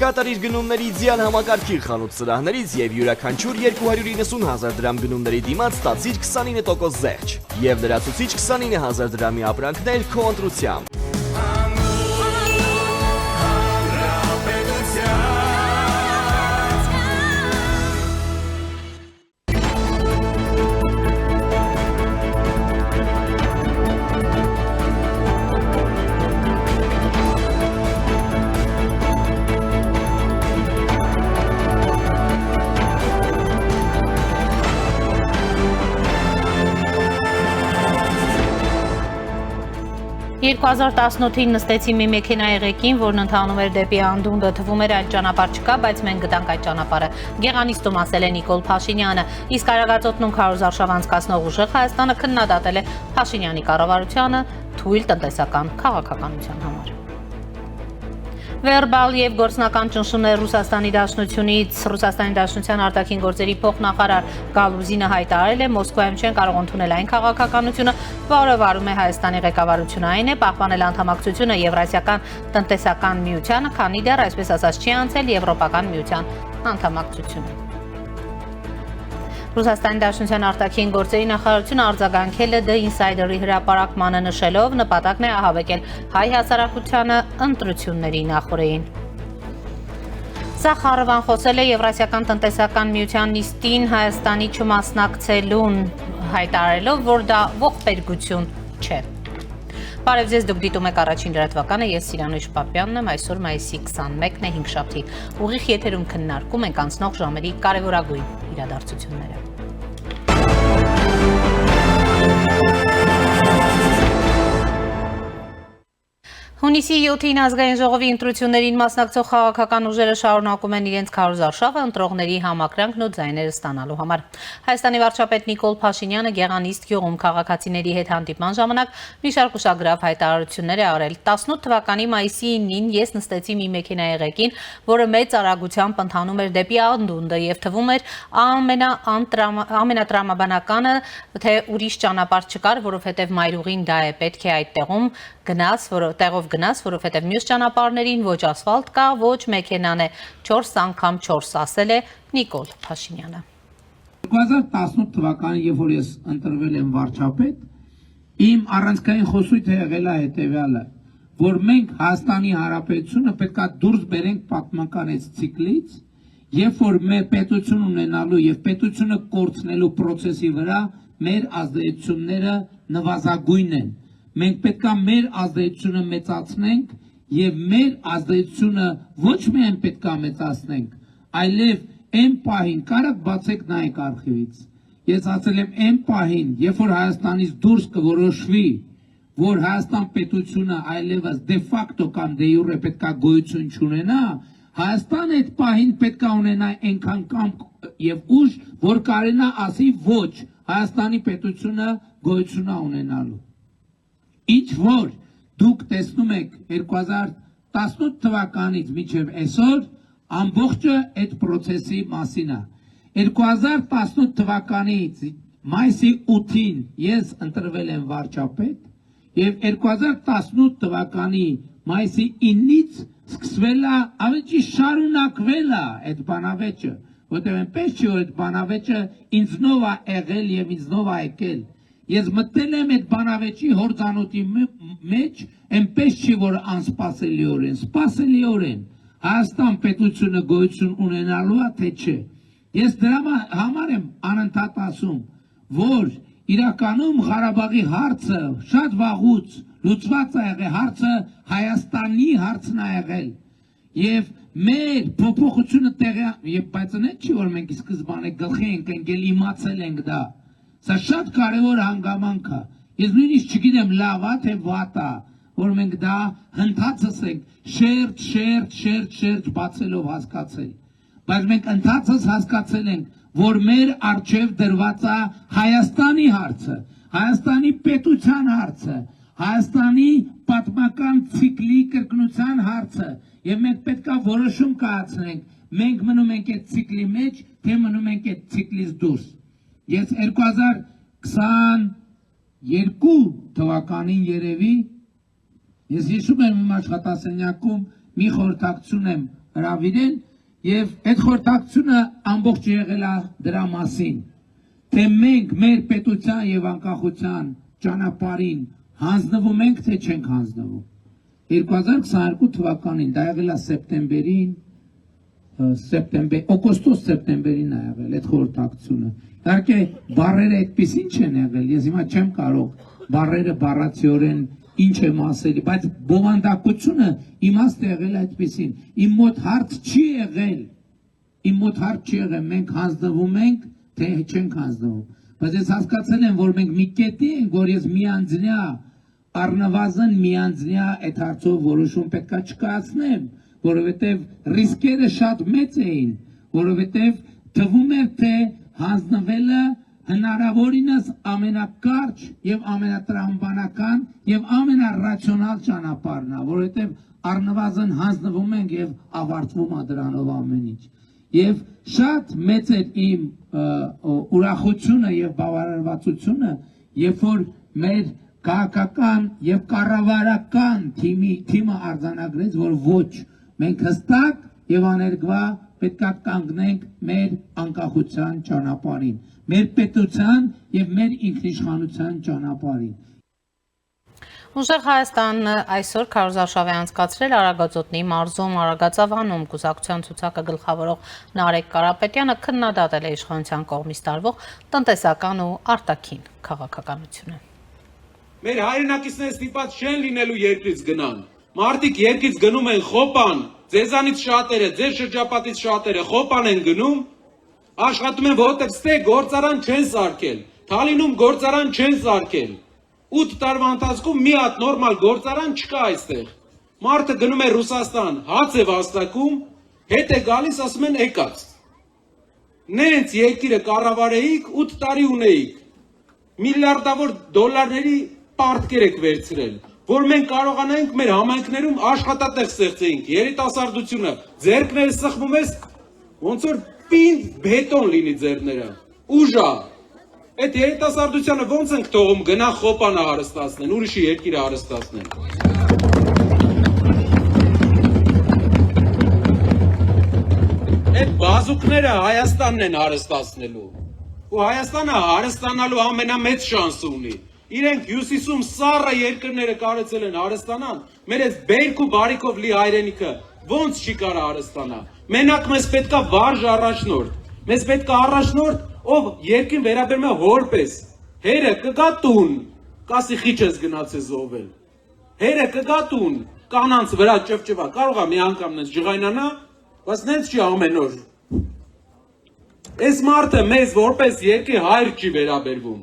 կատարիր գնումների ձյան համակարգի խանութ սրահներից եւ յուրաքանչյուր 290,000 դրամ գնումների դիմաց ստացիր 29% զեղչ եւ լրացուցիչ 29,000 դրամի ապրանքներ քո ընտրությամբ։ Երկու 2018-ին նստեցի մի մեքենայի ղեկին, որն ընթանում էր դեպի անդունդը, թվում էր այլ ճանապարհ չկա, բայց մենք գտանք այդ ճանապարհը։ Գեղանիստում ասել է Նիկոլ Փաշինյանը, իսկ Արագածոտնում քարոզ արշավ անցկացնող ուժեղ Հայաստանը քննադատել է Փաշինյանի կառավարությանը թույլ տնտեսական քաղաքականության համար։ Վերբալ եւ գործնական ճնշումներ Ռուսաստանի Դաշնությունից Ռուսաստանի Դաշնության արտաքին գործերի փոխնախարար Գալուզինը հայտարարել է Մոսկվայում չեն կարող ընդունել այն քաղաքականությունը, որը վարում է Հայաստանի ղեկավարությունը, այն է պահպանել անդամակցությունը Եվրասիական տնտեսական միությանը, քանի դեռ այսպես ասած չի անցել Եվրոպական միության անդամակցությունը։ Ռուսաստանի Դաշնության արտաքին գործերի նախարարությունը արձագանքել է The Insider-ի հրապարակմանը նշելով նպատակն է ահաբեկել հայ հասարակությանը ընտրությունների նախօրեին։ Սախարովան խոսել է Եվրասիական տնտեսական միության նիստին Հայաստանի չմասնակցելուն, հայտարարելով, որ դա ողբերգություն չէ։ Բարև ձեզ, դուք դիտում եք առաջին լրատվականը, ես Սիրանուշ Պապյանն եմ, այսօր մայիսի 21-ն է 5 շաբթի։ Ուղիղ եթերում քննարկում ենք անցնող ժամերի կարևորագույն իրադարձությունները։ Հունիսի 7-ին ազգային ժողովի ընտրություններին մասնակցող քաղաքական ուժերը շարունակում են իրենց քարոզարշավը ընտրողների համակրանքն ու ձայները ստանալու համար։ Հայաստանի վարչապետ Նիկոլ Փաշինյանը Գեղանիստ գյուղում քաղաքացիների հետ հանդիպման ժամանակ մի շարք ուշագրավ հայտարարություններ է արել։ 18 թվականի մայիսի 9-ին ես նստեցի մի մեքենայի ղեկին, որը մեծ արագությամբ ընթանում էր դեպի անդունդը եւ թվում էր ամենատրամաբանականը, թե ուրիշ ճանապարհ չկար, որովհետեւ մայրուղին դա է, պետք է այդ տեղով որովհետև մյուս ճանապարհներին ոչ ասֆալտ կա, ոչ մեքենան է, 4 անգամ 4 ասել է Նիկոլ Փաշինյանը։ 2018 թվականին, երբ որ ես ընտրվել եմ վարչապետ, իմ առանցքային խոսույթը եղել է հետևյալը, որ մենք Հայաստանի Հանրապետությունը պետք է դուրս բերենք պատմական այս ցիկլից, երբ որ մեր պետություն ունենալու եւ պետությունը կորցնելու process-ի վրա մեր ազդեցությունները նվազագույն են։ Մենք պետք է մեր ազդեցությունը մեծացնենք եւ մեր ազդեցությունը ոչ միայն պետք է մեծացնենք, այլև այն պահին կարակ բացեք նայեք արխիվից։ Ես ասել եմ այն պահին, երբ որ Հայաստանից դուրս կորոշվի, որ Հայաստան պետությունը այլևս դե ֆակտո կամ դե յուրե պետք է գոյություն չունենա, Հայաստանը այդ պահին պետք է ունենա այնքան կամք եւ ուժ, որ կարենա ասի ոչ, Հայաստանի պետությունը գոյություն է ունենալու։ Ինչ որ դուք տեսնում եք 2018 թվականից մինչև այսօր ամբողջը այդ process-ի մասին է։ 2018 թվականից մայիսի 8-ին ես ընտրվել եմ վարչապետ եւ 2018 թվականի մայիսի 9-ից սկսվել է ավելի շարունակվել է այդ բանավեճը, որտեղ այնպես չի որ այդ բանավեճը ինձնով է եղել եւ ինձնով է եկել։ Ես մտել եմ այդ բանավեճի հորձանոթի մեջ, այնպես չի որ անսպասելիորեն, սպասելիորեն Հայաստան պետությունը գոյություն ունենալու է, թե չէ։ Ես դրա համար եմ անընդհատ ասում, որ իրականում Ղարաբաղի հարցը շատ վաղուց լուծված է եղել, հարցը Հայաստանի հարցն է եղել։ Եվ մեր փոփոխությունը տեղի, բայց այն չի որ մենք սկզբանե գլխի ենք ընկել, իմացել ենք դա։ Սա շատ կարևոր հանգամանք է։ Ես նույնիսկ չգիտեմ լավ է թե վատ է, որ մենք դա հնդածս ենք շերտ բացելով հասկացել։ Բայց մենք ընդհանրապես հասկացել ենք, որ մեր առջև դրված է Հայաստանի հարցը, Հայաստանի պետության հարցը, Հայաստանի պատմական ցիկլի կրկնության հարցը, եւ մենք պետք է որոշում կայացնենք, մենք մնում ենք այդ ցիկլի մեջ, թե մնում ենք այդ ցիկլից դուրս։ Ես 2022 թվականին երևի ես հիշում եմ իմ աշխատասենյակում մի խորհրդակցություն եմ հրավիրեն եւ այդ խորհրդակցությունը ամբողջ եղել է դրա մասին, թե մենք մեր պետության եւ անկախության ճանապարհին հանձնվում ենք, թե չենք հանձնվում։ 2022 թվականին դա եղել է սեպտեմբերին, օգոստոս-սեպտեմբերին է եղել այդ խորհրդակցությունը։ Իհարկե բառերը այդպեսին չեն եղել, ես հիմա չեմ կարող բառերը բառացիորեն ինչ եմ ասելի, բայց բովանդակությունը իմաստ եղել այդպեսին։ Իմ մոտ հարց չի եղել, մենք հանձնվում ենք, թե չենք հանձնվում։ Բայց ես հասկացել եմ, որ մենք մի կետի ենք, որ ես միանձնյա, առնվազն միանձնյա այդ հարցով որոշում պետքա չկայացնեմ, որովհետև ռիսկերը շատ մեծ էին, որովհետև թվում էր, թե հանձնվելը հնարավորինս ամենակարճ եւ ամենատրամաբանական եւ ամենառացիոնալ ճանապարհն է, որովհետեւ առնվազն հանձնվում ենք եւ ավարտվում է դրանով ամեն ինչ։ Եվ շատ մեծ է իմ ուրախությունը եւ բավարարվածությունը, երբ որ մեր քաղաքական եւ կառավարական թիմը արձանագրեց, որ ոչ, մենք հստակ եւ աներկվա պետք է կանգնենք մեր անկախության ճանապարհին, մեր պետության եւ մեր ինքնիշխանության ճանապարհին։ Ուժեղ Հայաստանը այսօր քարոզարշավ է անցկացրել Արագածոտնի մարզում Արագածավանում կուսակցության ցուցակը գլխավորող Նարեկ Կարապետյանը քննադատել է իշխանության կողմից տարվող տնտեսական ու արտաքին քաղաքականությունը։ Մեր հայրենակիցները ստիպված չեն լինելու երկրից գնան։ Մարդիկ երկրից գնում են խոպան, ձեզանից շատերը, ձեր շրջապատից շատերը խոպան են գնում, աշխատում են, որովհետև ստե գործարան չեն սարքել, Թալինում գործարան չեն սարքել։ 8 տարվա ընթացքում մի հատ նորմալ գործարան չկա այստեղ։ Մարդը գնում է Ռուսաստան, հաց է վաստակում, հետ է գալիս, ասում են եկած։ Նենց երկիրը կառավարեիք, 8 տարի ունեիք։ Միլիարդավոր դոլարների պարտքեր եք վերցրել, որ մենք կարողանանք մեր համայնքներում աշխատատեղ ստեղծեինք, երիտասարդությունը, ձեռքները սխմում ես, ոնց որ պինդ բետոն լինի ձեռները, ուժա։ Այդ երիտասարդությանը ոնց ենք թողում գնա խոպանը հարստացնեն, ուրիշի երկիրը հարստացնեն։ Այդ բազուկները Հայաստանն են հարստացնելու։ Ու Հայաստանը հարստանալու ամենամեծ շանսը ունի։ Իրենք հյուսիսում սառը երկրները կարեցել են հարստանան, մեր այս բերք ու բարիքով լի հայրենիքը ոնց չի կարա հարստանա։ Մենակ մեզ պետքա վարժ առաջնորդ, մեզ պետքա առաջնորդ, ով երկրին վերաբերում է որպես, հերը կգա տուն, կասի խիչ ես գնացել զոհվել, հերը կգա տուն, կանանց վրա ճվճվա, կարող է մի անգամ նենց ջղայնանա, բայց նենց չի ամեն օր։ Այս մարդը մեզ որպես երկրի հայր չի վերաբերվում,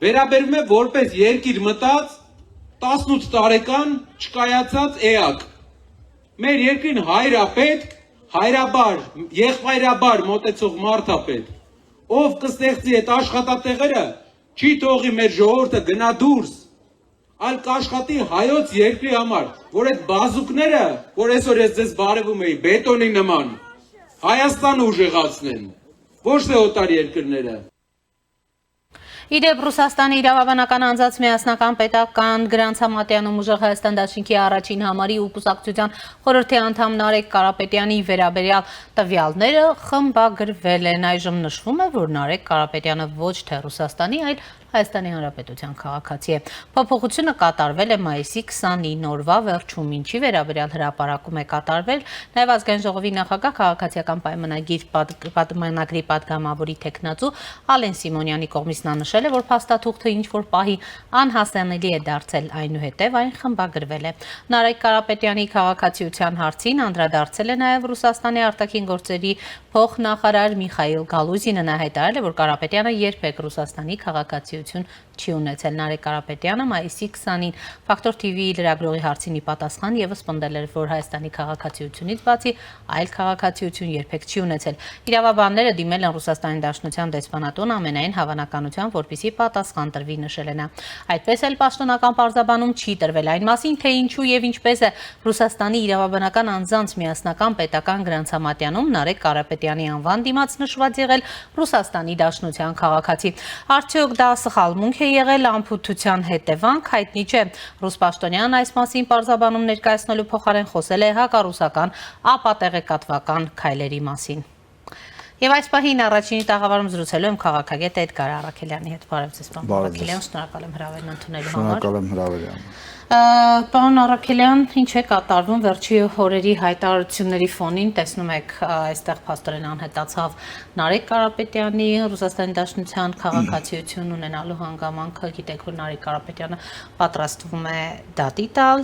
վերաբերվում է որպես երկիր մտած 18 տարեկան չկայացած էակ։ Մեր երկրին հայրապետք, հայրաբար, եղբայրաբար մոտեցող մարդապետք, ով կստեղծի այդ աշխատատեղերը, չի թողի մեր ժողովուրդը գնա դուրս, այլ կաշխատի հայոց երկրի համար, որ այդ բազուկները, որ այսօր ես ձեզ բարևում էի, բետոնի նման, Հայաստանը ուժեղացնեն, ոչ թե օտար երկրները։ Իդեպ Ռուսաստանի իրավաբանական անձած միասնական պետական Գրանց Համատյանում ուժեղ Հայաստան դաշինքի առաջին համարի ու կուսակցության խորհրդի անդամ Նարեկ Կարապետյանի վերաբերյալ տվյալները խմբագրվել են։ Այժմ նշվում է, որ Նարեկ Կարապետյանը ոչ թե Ռուսաստանի, այլ Հայաստանի Հանրապետության քաղաքացի է։ Փոփոխությունը կատարվել է մայիսի 29 օրվա վերջում, ինչի վերաբերյալ հրապարակում է կատարվել նաև Ազգային ժողովի նախագահ քաղաքացիական պայմանագրի պատգամավորի տեխնացու Ալեն Սիմոնյանի կողմից նա նշել է, որ փաստաթուղթը ինչ-որ պահի անհասանելի է դարձել, այնուհետև այն խմբագրվել է։ Նարեկ Կարապետյանի քաղաքացիության հարցին անդրադարձել է նաև Ռուսաստանի արտաքին գործերի փոխնախարար Միխայիլ Գալուզինը, նա հայտարարել է, որ Կարապետյանը երբեք Ռուսաստանի քաղաքացիություն չի ունեցել։ Նարեկ Կարապետյանը մայիսի 20-ին Ֆակտոր TV լրագրողի հարցին ի պատասխան եւս պնդել էր, որ Հայաստանի քաղաքացիությունից բացի այլ քաղաքացիություն երբեք չի ունեցել։ Իրավաբանները դիմել են Ռուսաստանի Դաշնության դեսպանատուն ամենայն հավանականությամբ, որպեսզի պատասխան տրվի, նշել է նա։ Այդպես էլ պաշտոնական պարզաբանում չի տրվել այն մասին, թե ինչու եւ ինչպես է Ռուսաստանի իրավաբանական անձանց միասնական պետական Գրանց Համատյանում Նարեկ Կարապետյանի անվան դիմաց նշված եղել Ռուսաստանի Դաշնության քաղաքացի։ Արդյոք դա սխալմունք է եղել անփութության հետևանք հայտնի չէ։ Ռուս պաշտոնյան այս մասին պարզաբանում ներկայացնելու փոխարեն խոսել է հակառուսական ապատեղեկատվական քայլերի մասին։ Եվ այս պահին առաջինի տաղավարում զրուցելու եմ քաղաքագետ Էդգար Առաքելյանի հետ։ Բարև ձեզ, պարոն Առաքելյան, շնորհակալ եմ հրավերն ընդունելու համար։ Շնորհակալ եմ հրավերի համար։ Պարոն Առաքելյան, ինչ է կատարվում վերջի օրերի հայտարարությունների ֆոնին, տեսնում եք այստեղ փաստորեն անհետացավ Նարեկ Կարապետյանի Ռուսաստանի Դաշնության քաղաքացիություն ունենալու հանգամանքը, գիտեք, որ Նարեկ Կարապետյանը պատրաստվում է դատի տալ,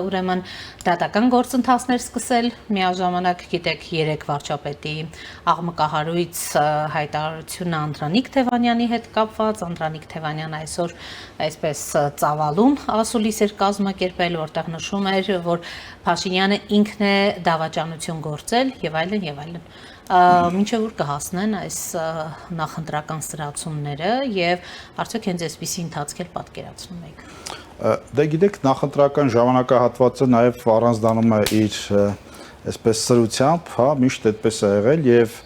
ուրեմն դատական գործընթացներ սկսել, միաժամանակ գիտեք 3 վարչապետի աղմկահարույց հայտարարությունը Անդրանիկ Թևանյանի հետ կապված, Անդրանիկ Թևանյանը այսօր այսպես ծավալուն ասուլիս էր կազմակերպել, որտեղ նշում էր, որ Փաշինյանը ինքն է դավաճանություն գործել եւ այլն եւ այլն։ Մինչեւ ուր կհասնեն այս նախընտրական սրացումները եւ արդյոք հենց այսպիսի ընթացք էլ պատկերացնում եք։ Դե գիտեք, նախընտրական ժամանակահատվածը նաեւ առանձնանում է իր այսպես սրությամբ, հա, միշտ այդպես է եղել եւ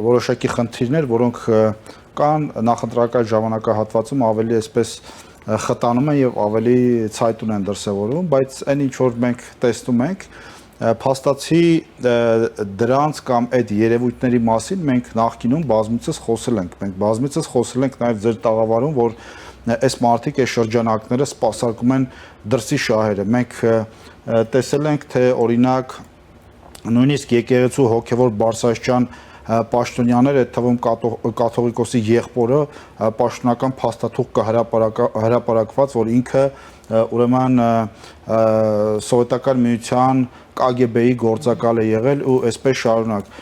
որոշակի խնդիրներ, որոնք կան նախընտրական ժամանակահատվածում ավելի այսպես խտանում են եւ ավելի ցայտուն են դրսեւորում, բայց այն ինչ որ մենք տեսնում ենք, փաստացի դրանց կամ այդ երևույթների մասին մենք նախկինում բազմիցս խոսել ենք։ Մենք բազմիցս խոսել ենք նաեւ ձեր տաղավարում, որ այս մարդիկ այս շրջանակները սպասարկում են դրսի շահերը։ Մենք տեսել ենք, թե օրինակ նույնիսկ եկեղեցու հոգևոր Բարսաշճան Պաշտոնյաները, այդ թվում կաթողիկոսի եղբորը պաշտոնական փաստաթուղթ կա հրապարակված, որ ինքը ուրեմն սովետական միության KGB-ի գործակալ է եղել ու այսպես շարունակ։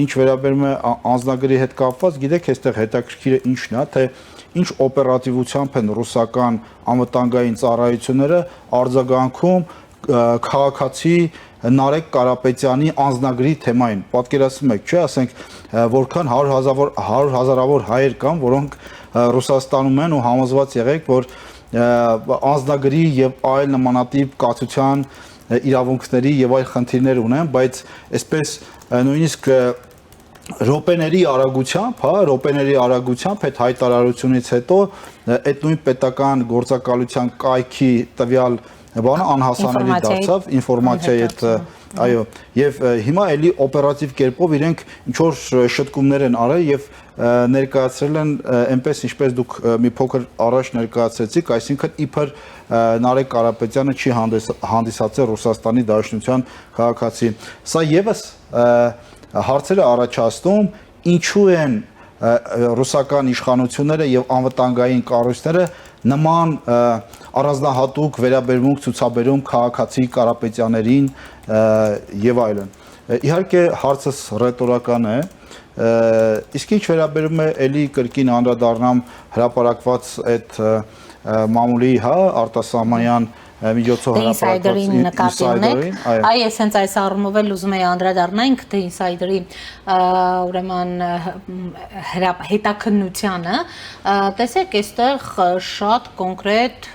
Ինչ վերաբերում է անձնագրի հետ կապված, գիտեք, այստեղ հետաքրքիրը ինչն է, թե ինչ օպերատիվությամբ են ռուսական անվտանգային ծառայությունները արձագանքում քաղաքացի Նարեկ Կարապետյանի անձնագրի թեմային։ Պատկերացնում եք, չէ՞, ասենք, որքան 100,000-ավոր հայեր կան, որոնք Ռուսաստանում են ու համոզված եղեք, որ անձնագրի եւ այլ նմանատիպ կացության իրավունքների եւ այլ խնդիրներ ունեն, բայց այսպես նույնիսկ րոպեների արագությամբ, հա, րոպեների արագությամբ այդ հայտարարությունից հետո այդ նույն պետական գործակալության կայքի տվյալ բանը անհասանելի դարձավ, ինֆորմացիայի հետ, այո, եւ հիմա էլի օպերատիվ կերպով իրենք ինչ որ շտկումներ են արել եւ ներկայացրել են այնպես ինչպես դուք մի փոքր առաջ ներկայացրեցիք, այսինքն իբր Նարեկ Կարապետյանը չի հանդիսացել Ռուսաստանի Դաշնության քաղաքացի։ Սա եւս հարցերը առաջացնում, ինչու են ռուսական իշխանությունները եւ անվտանգային կառույցները նման առանձնահատուկ վերաբերմունք ցուցաբերում քաղաքացի Կարապետյաններին եւ այլն։ Իհարկե հարցս ռետորական է, իսկ ինչ վերաբերում է էլի կրկին անդրադառնամ հրապարակված այդ մամուլի, հա, արտասահմանյան միջոցով հրապարակված նկատի ունեք, այ ես հենց այս առումով էլ ուզում եի անդրադառնանք թե ինսայդերի ուրեմն հետաքննությանը, տեսեք, այստեղ շատ կոնկրետ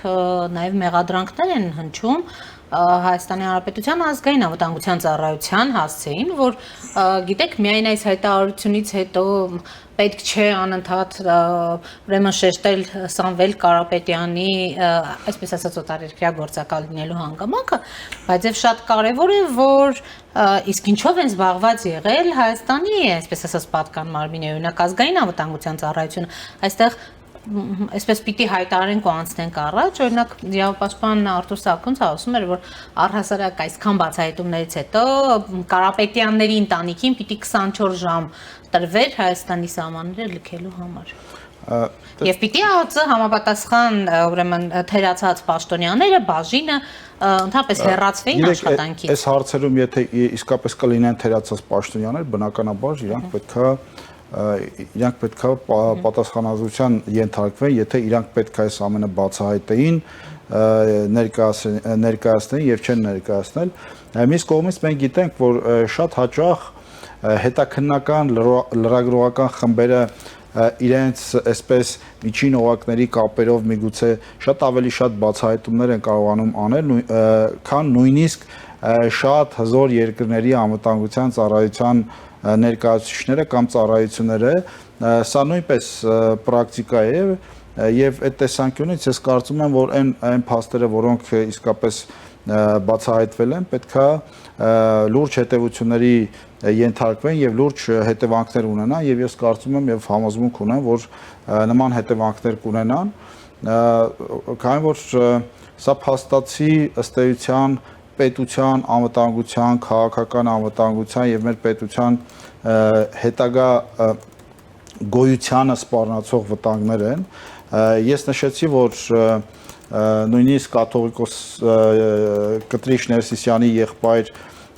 նաև մեղադրանքներ են հնչում Հայաստանի Հանրապետության ազգային անվտանգության ծառայության հասցեին, որ գիտեք, միայն այս հայտարարությունից հետո պետք չէ անընդհատ ուրեմն շեշտել Սամվել Կարապետյանի, այսպես ասած, օտարերկրյա գործակալ լինելու հանգամանքը, բայց եւ շատ կարեւոր է, որ իսկ ինչով են զբաղված եղել Հայաստանի, այսպես ասած, պատկան մարմինը, օրինակ ազգային անվտանգության ծառայությունը, այստեղ այսպես պիտի հայտարարենք ու անցնենք առաջ, օրինակ իրավապաշտպան Արտուր Սարգսյանը ասում էր, որ առհասարակ այսքան բացահայտումներից հետո Կարապետյանների ընտանիքին պիտի 24 ժամ տրվեր Հայաստանի սահմանները լքելու համար։ Եվ պիտի ԱԱԾ համապատասխան ուրեմն թերացած պաշտոնյաները, բաժինը ընդհանրապես հեռացվեին աշխատանքից։ Այս հարցերում եթե իսկապես կլինեն թերացած պաշտոնյաներ, բնականաբար իրանք պետք է պատասխանատվության ենթարկվեն, եթե իրանք պետք է այս ամենը բացահայտեին, ներկայացնեն եւ չեն ներկայացնել։ Մյուս կողմից մենք գիտենք, որ շատ հաճախ հետաքննական լրագրողական խմբերը իրենց այսպես միջին օղակների կապերով միգուցե շատ ավելի շատ բացահայտումներ են կարողանում անել, քան նույնիսկ շատ հզոր երկրների անվտանգության ծառայության ներկայացուցիչները կամ ծառայությունները, սա նույնպես պրակտիկա է եւ այդ տեսանկյունից ես կարծում եմ, որ այն փաստերը, որոնք իսկապես բացահայտվել են, պետքա լուրջ հետևությունների ենթարկվեն եւ լուրջ հետևանքներ ունենան եւ ես կարծում եմ եւ համոզմունք ունեմ, որ նման հետևանքներ կունենան, քանի որ սա փաստացի ըստ էության պետության անվտանգության, քաղաքական անվտանգության եւ մեր պետության հետագա գոյությանը սպառնացող վտանգներ են։ Ես նշեցի, որ նույնիսկ կաթողիկոս Կտրիշ Ներսիսյանի եղբայր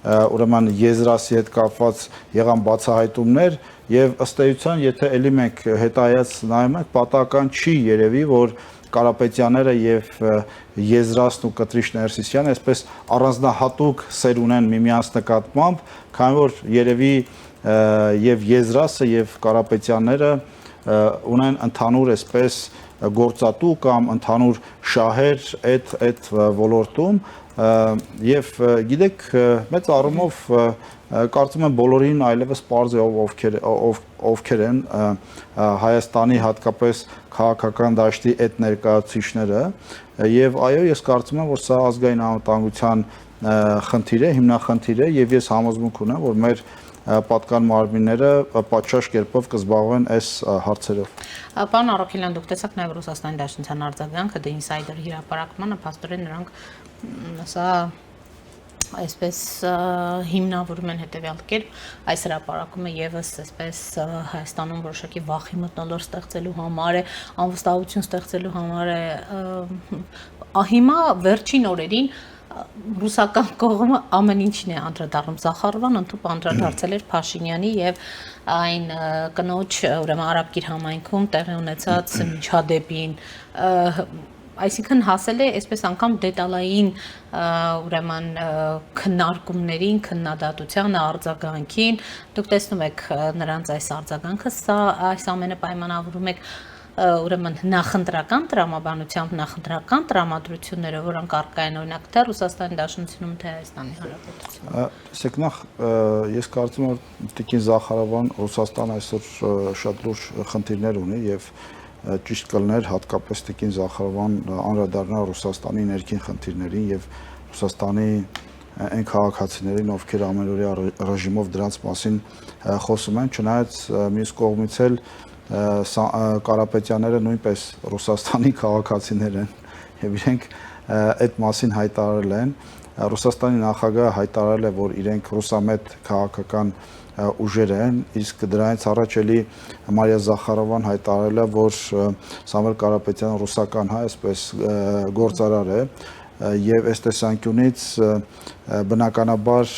ուրեմն Եզրասի հետ կապված եղան բացահայտումներ եւ ըստ էության, եթե ելի մենք հետայաց նայում ենք, պատահական չի երևի, որ Կարապետյանները եւ Եզրասն ու Կտրիշ Ներսիսյանը այսպես առանձնահատուկ սեր ունեն միմյանց նկատմամբ, քանի որ երևի եւ Եզրասը եւ Կարապետյանները ունեն ընդհանուր այսպես գործատու կամ ընդհանուր շահեր այդ ոլորտում եւ գիտեք մեծ առումով կարծում եմ բոլորին այլևս պարզ է ովքեր են Հայաստանի հատկապես քաղաքական դաշտի այդ ներկայացուցիչները եւ այո ես կարծում եմ որ սա ազգային անվտանգության խնդիր է հիմնախնդիր է եւ ես համոզմունք ունեմ որ մեր պատկան մարմինները պատշաճ կերպով կզբաղվեն այս հարցերով։ Պարոն Առաքելյան, դուք տեսաք նաև Ռուսաստանի Դաշնության արձագանքը The Insider հրապարակմանը, փաստորեն նրանք սա այսպես հիմնավորում են հետևյալ կերպ, այս հրապարակումը եւս այսպես Հայաստանում որոշակի վախի մթնոլորտ ստեղծելու համար է, անվստահություն ստեղծելու համար է, հիմա վերջին օրերին ռուսական կողմը ամեն ինչն է անդրադառնում Զախարովան, ընդհանուր անդրադարձել էր Փաշինյանի եւ այն կնոջ ուրեմն Արաբկիր համայնքում տեղի ունեցած միջադեպին, այսինքն հասել է այսպես անգամ դետալային ուրեմն քննարկումներին, քննադատությանը, արձագանքին, դուք տեսնում եք նրանց այս արձագանքը, սա այս ամենը պայմանավորում եք ուրեմն նախընտրական տրամաբանությամբ նախընտրական տրամադրությունները, որոնք առկա են օրինակ թե Ռուսաստանի Դաշնությունում, թե Հայաստանի Հանրապետությունում։ Տեսեք նախ ես կարծում եմ Տիկին Զախարովան Ռուսաստան այսօր շատ լուրջ խնդիրներ ունի եւ ճիշտ կլներ հատկապես Տիկին Զախարովան անդրադառնալ Ռուսաստանի ներքին խնդիրներին եւ Ռուսաստանի այն քաղաքացիներին, ովքեր ամենօրյա ռեժիմով դրանց մասին խոսում են, չնայած մյուս կողմից էլ Կարապետյանները նույնպես Ռուսաստանի քաղաքացիներ են եւ իրենք այդ մասին հայտարարել են Ռուսաստանի նախագահը հայտարարել է որ իրենք ռուսամետ քաղաքական ուժեր են իսկ դրանից առաջ էլի Մարիա Զախարովան հայտարարել է որ Սամվել Կարապետյանը ռուսական հայ այսպես գործարար է եւ այս տեսանկյունից բնականաբար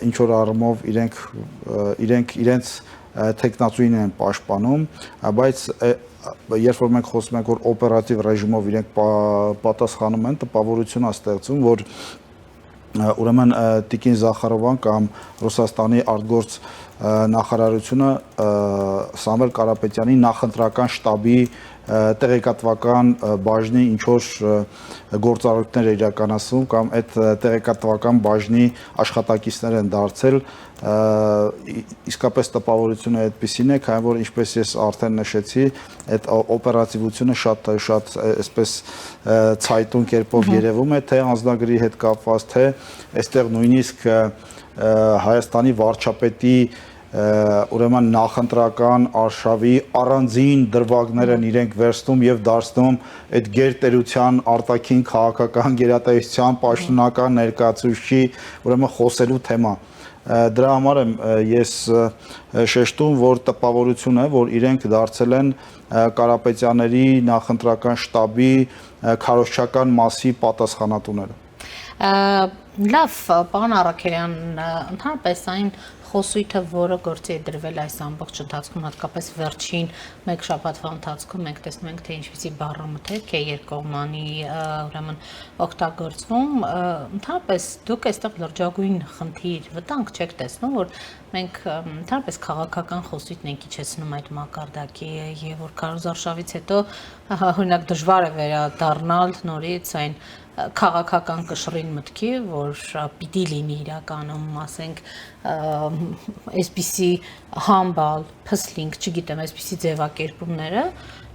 ինչ որ առումով իրենց տեխնացուին են պաշտպանում, բայց երբ որ մենք խոսում ենք որ օպերատիվ ռեժիմով իրենք պատասխանում են, տպավորություն է ստեղծում, որ ուրեմն Տիկին Զախարովան կամ Ռուսաստանի արտգործ նախարարությունը Սամվել Կարապետյանի նախընտրական շտաբի տեղեկատվական բաժնի ինչ որ գործառույթներ իրականացում կամ այդ տեղեկատվական բաժնի աշխատակիցներ են դարձել իսկապես տպավորությունը այդպեսին է, քանի որ ինչպես ես արդեն նշեցի, այդ օպերատիվությունը շատ այսպես ցայտուն կերպով երևում է, թե անձնագրի հետ կապված, թե այստեղ նույնիսկ Հայաստանի վարչապետի ուրեմն նախընտրական արշավի առանձին դրվագներ են իրենք վերցնում եւ դարձնում այդ գերտերության արտաքին քաղաքական գերատեսչության պաշտոնական ներկայացուցիչի ուրեմն խոսելու թեմա դրա համար եմ ես շեշտում որ տպավորություն է որ իրենք դարձել են Կարապետյանների նախընտրական շտաբի քարոզչական մասի պատասխանատուները Լավ, պարոն Առաքելյան, ընդհանրապես այն խոսույթը, որը գործի է դրվել այս ամբողջ ընթացքում, հատկապես վերջին մեկ շաբաթվա ընթացքում մենք տեսնում ենք, թե ինչպիսի բառամթերք է երկկողմանի ուրեմն օգտագործվում, ընդհանրապես դուք այստեղ լրջագույն խնդիր, վտանգ չեք տեսնում, որ մենք ընդհանրապես քաղաքական խոսույթն ենք իջեցնում այդ մակարդակի եւ որ քարոզարշավից հետո օրինակ դժվար է վերադառնալ նորից այն քաղաքական կշռին մտքի, որ պիտի լինի իրականում, ասենք, այսպիսի համբալ, փսլինք, չգիտեմ, այսպիսի ձևակերպումները,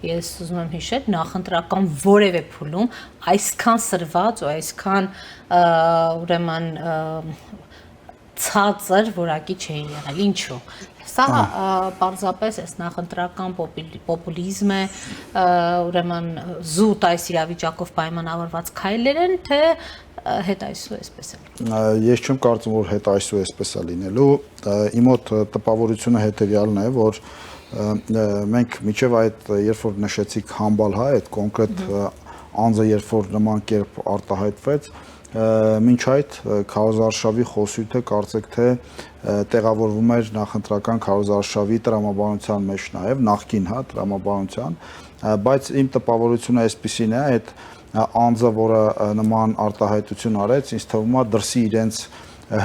ես ուզում եմ հիշել, նախընտրական որևէ փուլում այսքան սրված ու այսքան ուրեմն ցածր որակի չէին եղել, ինչու։ Սա պարզապես այս նախընտրական պոպուլիզմ է, ուրեմն զուտ այս իրավիճակով պայմանավորված քայլեր են, թե հետայսու էսպես է լինելու։ Ես չեմ կարծում, որ հետայսու էսպես է լինելու։ Իմ մոտ տպավորությունը հետևյալն է, որ մենք միջև այդ երբ որ նշեցիք համբալ, հա, այդ կոնկրետ անձը երբ որ նման կերպ արտահայտվեց, մինչ այդ քարոզարշավի խոսույթը կարծեք թե տեղավորվում էր նախընտրական քարոզարշավի տրամաբանության մեջ նաև նախկին, հա, տրամաբանության, բայց իմ տպավորությունը այսպիսին է, այդ անձը, որը նման արտահայտություն արեց, ինձ թվում է դրսի իրենց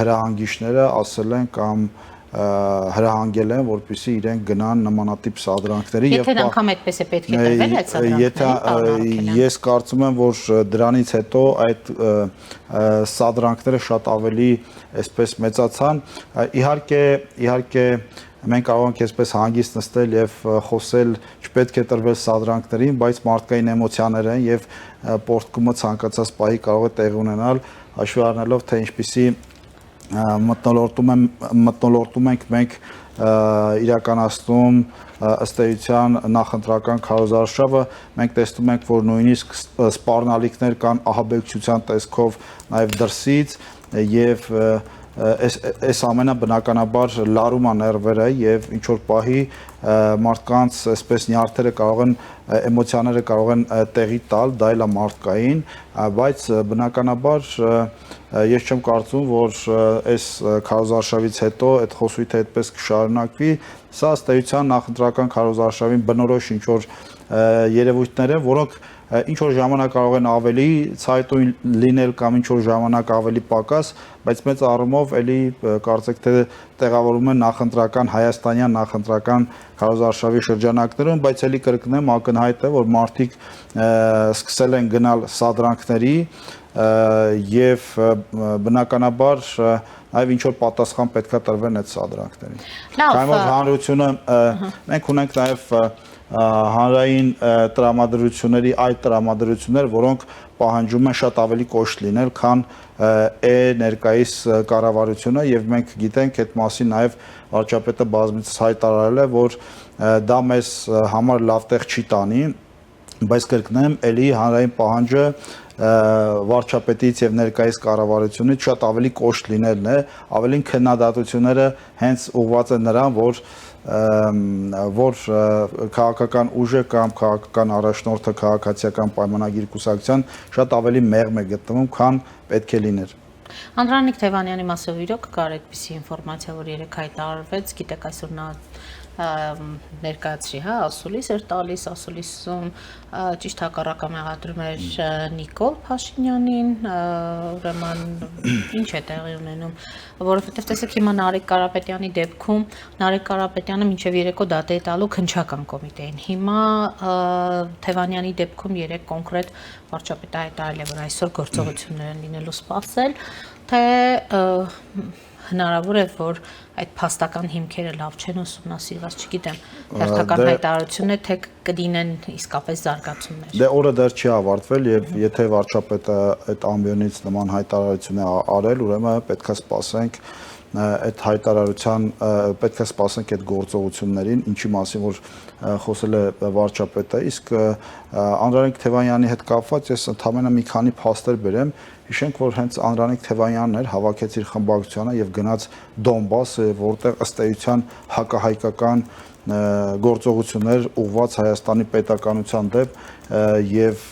հրահանգիչները ասել են կամ հրահանգել են, որպեսզի իրենք գնան նմանատիպ սադրանքների եւ եթե անգամ այդպես է պետք է տրվել այդ սադրանքները, ես կարծում եմ, որ դրանից հետո այդ սադրանքները շատ ավելի այսպես մեծացան, իհարկե մենք կարող ենք այսպես հանգիստ նստել եւ խոսել չպետք է տրվել սադրանքներին, բայց մարդկային էմոցիաներ են եւ պորտկումը ցանկացած պահի կարող է տեղի ունենալ, հաշվի առնելով թե ինչպիսի մթնոլորտում ենք մենք իրականացնում ըստ էության նախընտրական քարոզարշավը, մենք տեսնում ենք, որ նույնիսկ սպառնալիքներ կան ահաբեկչության տեսքով նաև դրսից եւ այս ամենը բնականաբար լարում է ներվերը եւ ինչ որ պահի մարդկանց այսպես նյարդերը կարող են էմոցիաները կարող են տեղի տալ, դա էլ է մարդկային, բայց բնականաբար ես չեմ կարծում, որ այս քարոզարշավից հետո այդ խոսույթը այդպես կշարունակվի, սա ըստ էության նախընտրական քարոզարշավին բնորոշ ինչ որ երևույթներ են, որոնք ինչ որ ժամանակ կարող են ավելի ցայտուն լինել կամ ինչ որ ժամանակ ավելի պակաս, բայց մեծ առումով էլի կարծեք թե տեղավորում են նախընտրական հայաստանյան նախընտրական քարոզարշավի շրջանակներում, բայց էլի կրկնեմ ակնհայտ է, որ մարդիկ սկսել են գնալ սադրանքների եւ բնականաբար այլ ինչ որ պատասխան պետքա տրվեն այդ սադրանքներին։ Քանի որ հանրությունը մենք ունենք նաեւ հանրային տրամադրությունների այդ տրամադրություններ, որոնք պահանջում են շատ ավելի կոշտ լինել, քան ներկայիս կառավարությունը եւ մենք գիտենք այդ մասին նաեւ վարչապետը բազմիցս հայտարարել է, որ դա մեզ համար լավ տեղ չի տանի, բայց կրկնեմ, էլի հանրային պահանջը վարչապետից եւ ներկայիս կառավարությունից շատ ավելի կոշտ լինելն է, ավելին քննադատությունները հենց ուղղված են նրան, որ քաղաքական ուժը կամ քաղաքական առաջնորդը քաղաքացիական պայմանագիր կուսակցության շատ ավելի մեղմ է գտնվում, քան պետք է լիներ։ Անդրանիկ Թևանյանի մասով իրոք կար այդպիսի ինֆորմացիա, որ երեք հայտարարվեց, գիտեք այսօր նա ներկայացրի, հա, ասուլիս էր տալիս, ասուլիսում ճիշտ հակառակը մեղադրում էր Նիկոլ Փաշինյանին, ուրեմն ինչ է տեղի ունենում, որովհետև տեսեք հիմա Նարեկ Կարապետյանի դեպքում Նարեկ Կարապետյանը մինչև երեկո դատա է տալու քննչական կոմիտեին։ Հիմա Թևանյանի դեպքում երեք կոնկրետ վարչապետը հայտարարել է, որ այսօր գործողություններ են լինելու սպասել, թե հնարավոր է, որ այդ փաստական հիմքերը լավ չեն ուսումնասիրված, չգիտեմ, հերթական հայտարարություն է, թե կդինեն իսկապես զարգացումներ։ Դե օրը դեռ չի ավարտվել եւ եթե վարչապետը այդ ամբիոնից նման հայտարարություն է արել, ուրեմն պետքա սպասենք այդ հայտարարության, պետքա սպասենք այդ գործողություններին, ինչի մասին որ խոսել է վարչապետը, իսկ Անդրանիկ Թևանյանի հետ կապված ես ընդհանրապես մի քանի փաստեր բերեմ, հիշենք, որ հենց Անդրանիկ Թևանյանն էր հավաքեց իր խմբակցությանը եւ գնաց Դոնբաս, որտեղ ըստ էության հակահայկական գործողություններ ուղղված Հայաստանի պետականության դեպ եւ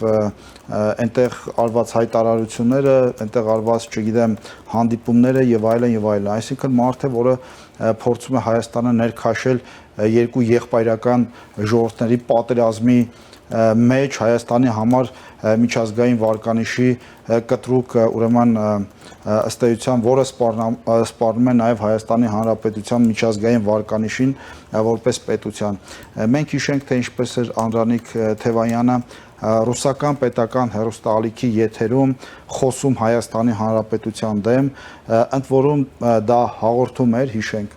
այնտեղ արված հայտարարությունները, այնտեղ արված, չգիտեմ, հանդիպումները եւ այլն, այսինքն մարդ է, որը փորձում է Հայաստանը ներքաշել երկու եղբայրական ժողովուրդների պատերազմի մեջ Հայաստանի համար միջազգային վարկանիշի կտրուկ ուրեմն ըստ էության, որը սպառնում է նաև Հայաստանի Հանրապետության միջազգային վարկանիշին որպես պետության։ Մենք հիշենք, թե ինչպես էր Անդրանիկ Թևանյանը ռուսական պետական հեռուստաալիքի եթերում խոսում Հայաստանի Հանրապետության դեմ, ընդ որում դա հաղորդում էր, հիշենք,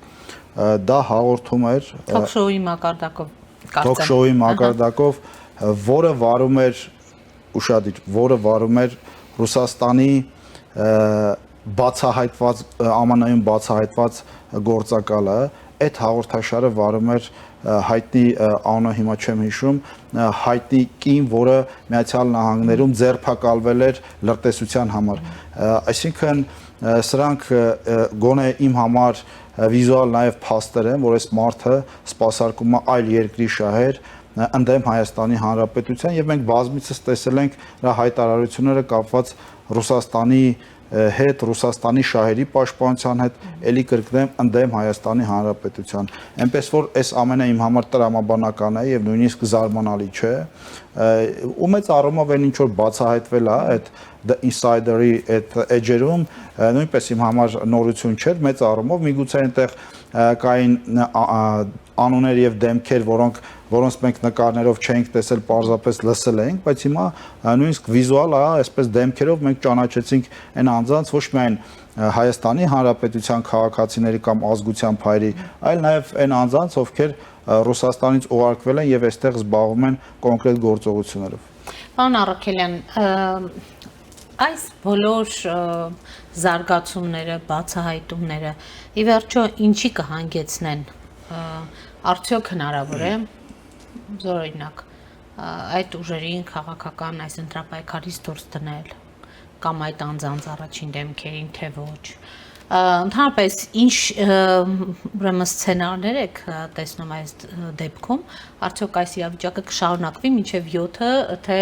դա հաղորդում էր Թոքշոուի մակարդակով, թոքշոուի մակարդակով, որը վարում էր ուշադիր, որը վարում էր Ռուսաստանի բացահայտված ԱՄՆ-ում բացահայտված գործակալը, այդ հաղորդաշարը վարում էր հայտնի անունը հիմա չեմ հիշում, հայտնի կին, որը Միացյալ Նահանգներում ձերբակալվել էր լրտեսության համար։ Այսինքն սրանք գոնե իմ համար վիզուալ նաև փաստեր են, որ այս մարդը սպասարկում է այլ երկրի շահեր ընդդեմ Հայաստանի Հանրապետության, եւ մենք բազմիցս տեսել ենք նրա հայտարարությունները կապված Ռուսաստանի հետ, Ռուսաստանի շահերի պաշտպանության հետ, ելի կրկնեմ, ընդդեմ Հայաստանի Հանրապետության։ Այնպես որ այս ամենը իմ համար տրամաբանական է եւ նույնիսկ զարմանալի չէ։ Ու մեծ առումով այն ինչ որ բացահայտվել է այդ The Insider-ի այդ էջերում, նույնպես իմ համար նորություն չէր, մեծ առումով միգուցե այնտեղ կային անուններ եւ դեմքեր, որոնց մենք նկարներով չէինք տեսել, պարզապես լսել էինք, բայց հիմա նույնիսկ վիզուալ է, այսպես դեմքերով մենք ճանաչեցինք այն անձանց ոչ միայն Հայաստանի Հանրապետության քաղաքացիների կամ ազգության փայրի, այլ նաև այն անձանց, ովքեր Ռուսաստանից ուղարկվել են եւ այստեղ զբաղվում են կոնկրետ գործողություններով։ Պարոն Առաքելյան, այս բոլոր զարգացումները, բացահայտումները ի վերջո ինչի կհանգեցնեն, արդյոք հնարավոր է զորօրինակ այդ ուժերին քաղաքական այս ընտրապայքարից դուրս դնել կամ այդ անձանց առաջին դեմքերին թե ոչ, ընդհանրապես ինչ ուրեմն սցենարներ եք տեսնում այս դեպքում, արդյոք այս իրավիճակը կշարունակվի մինչև 7-ը, թե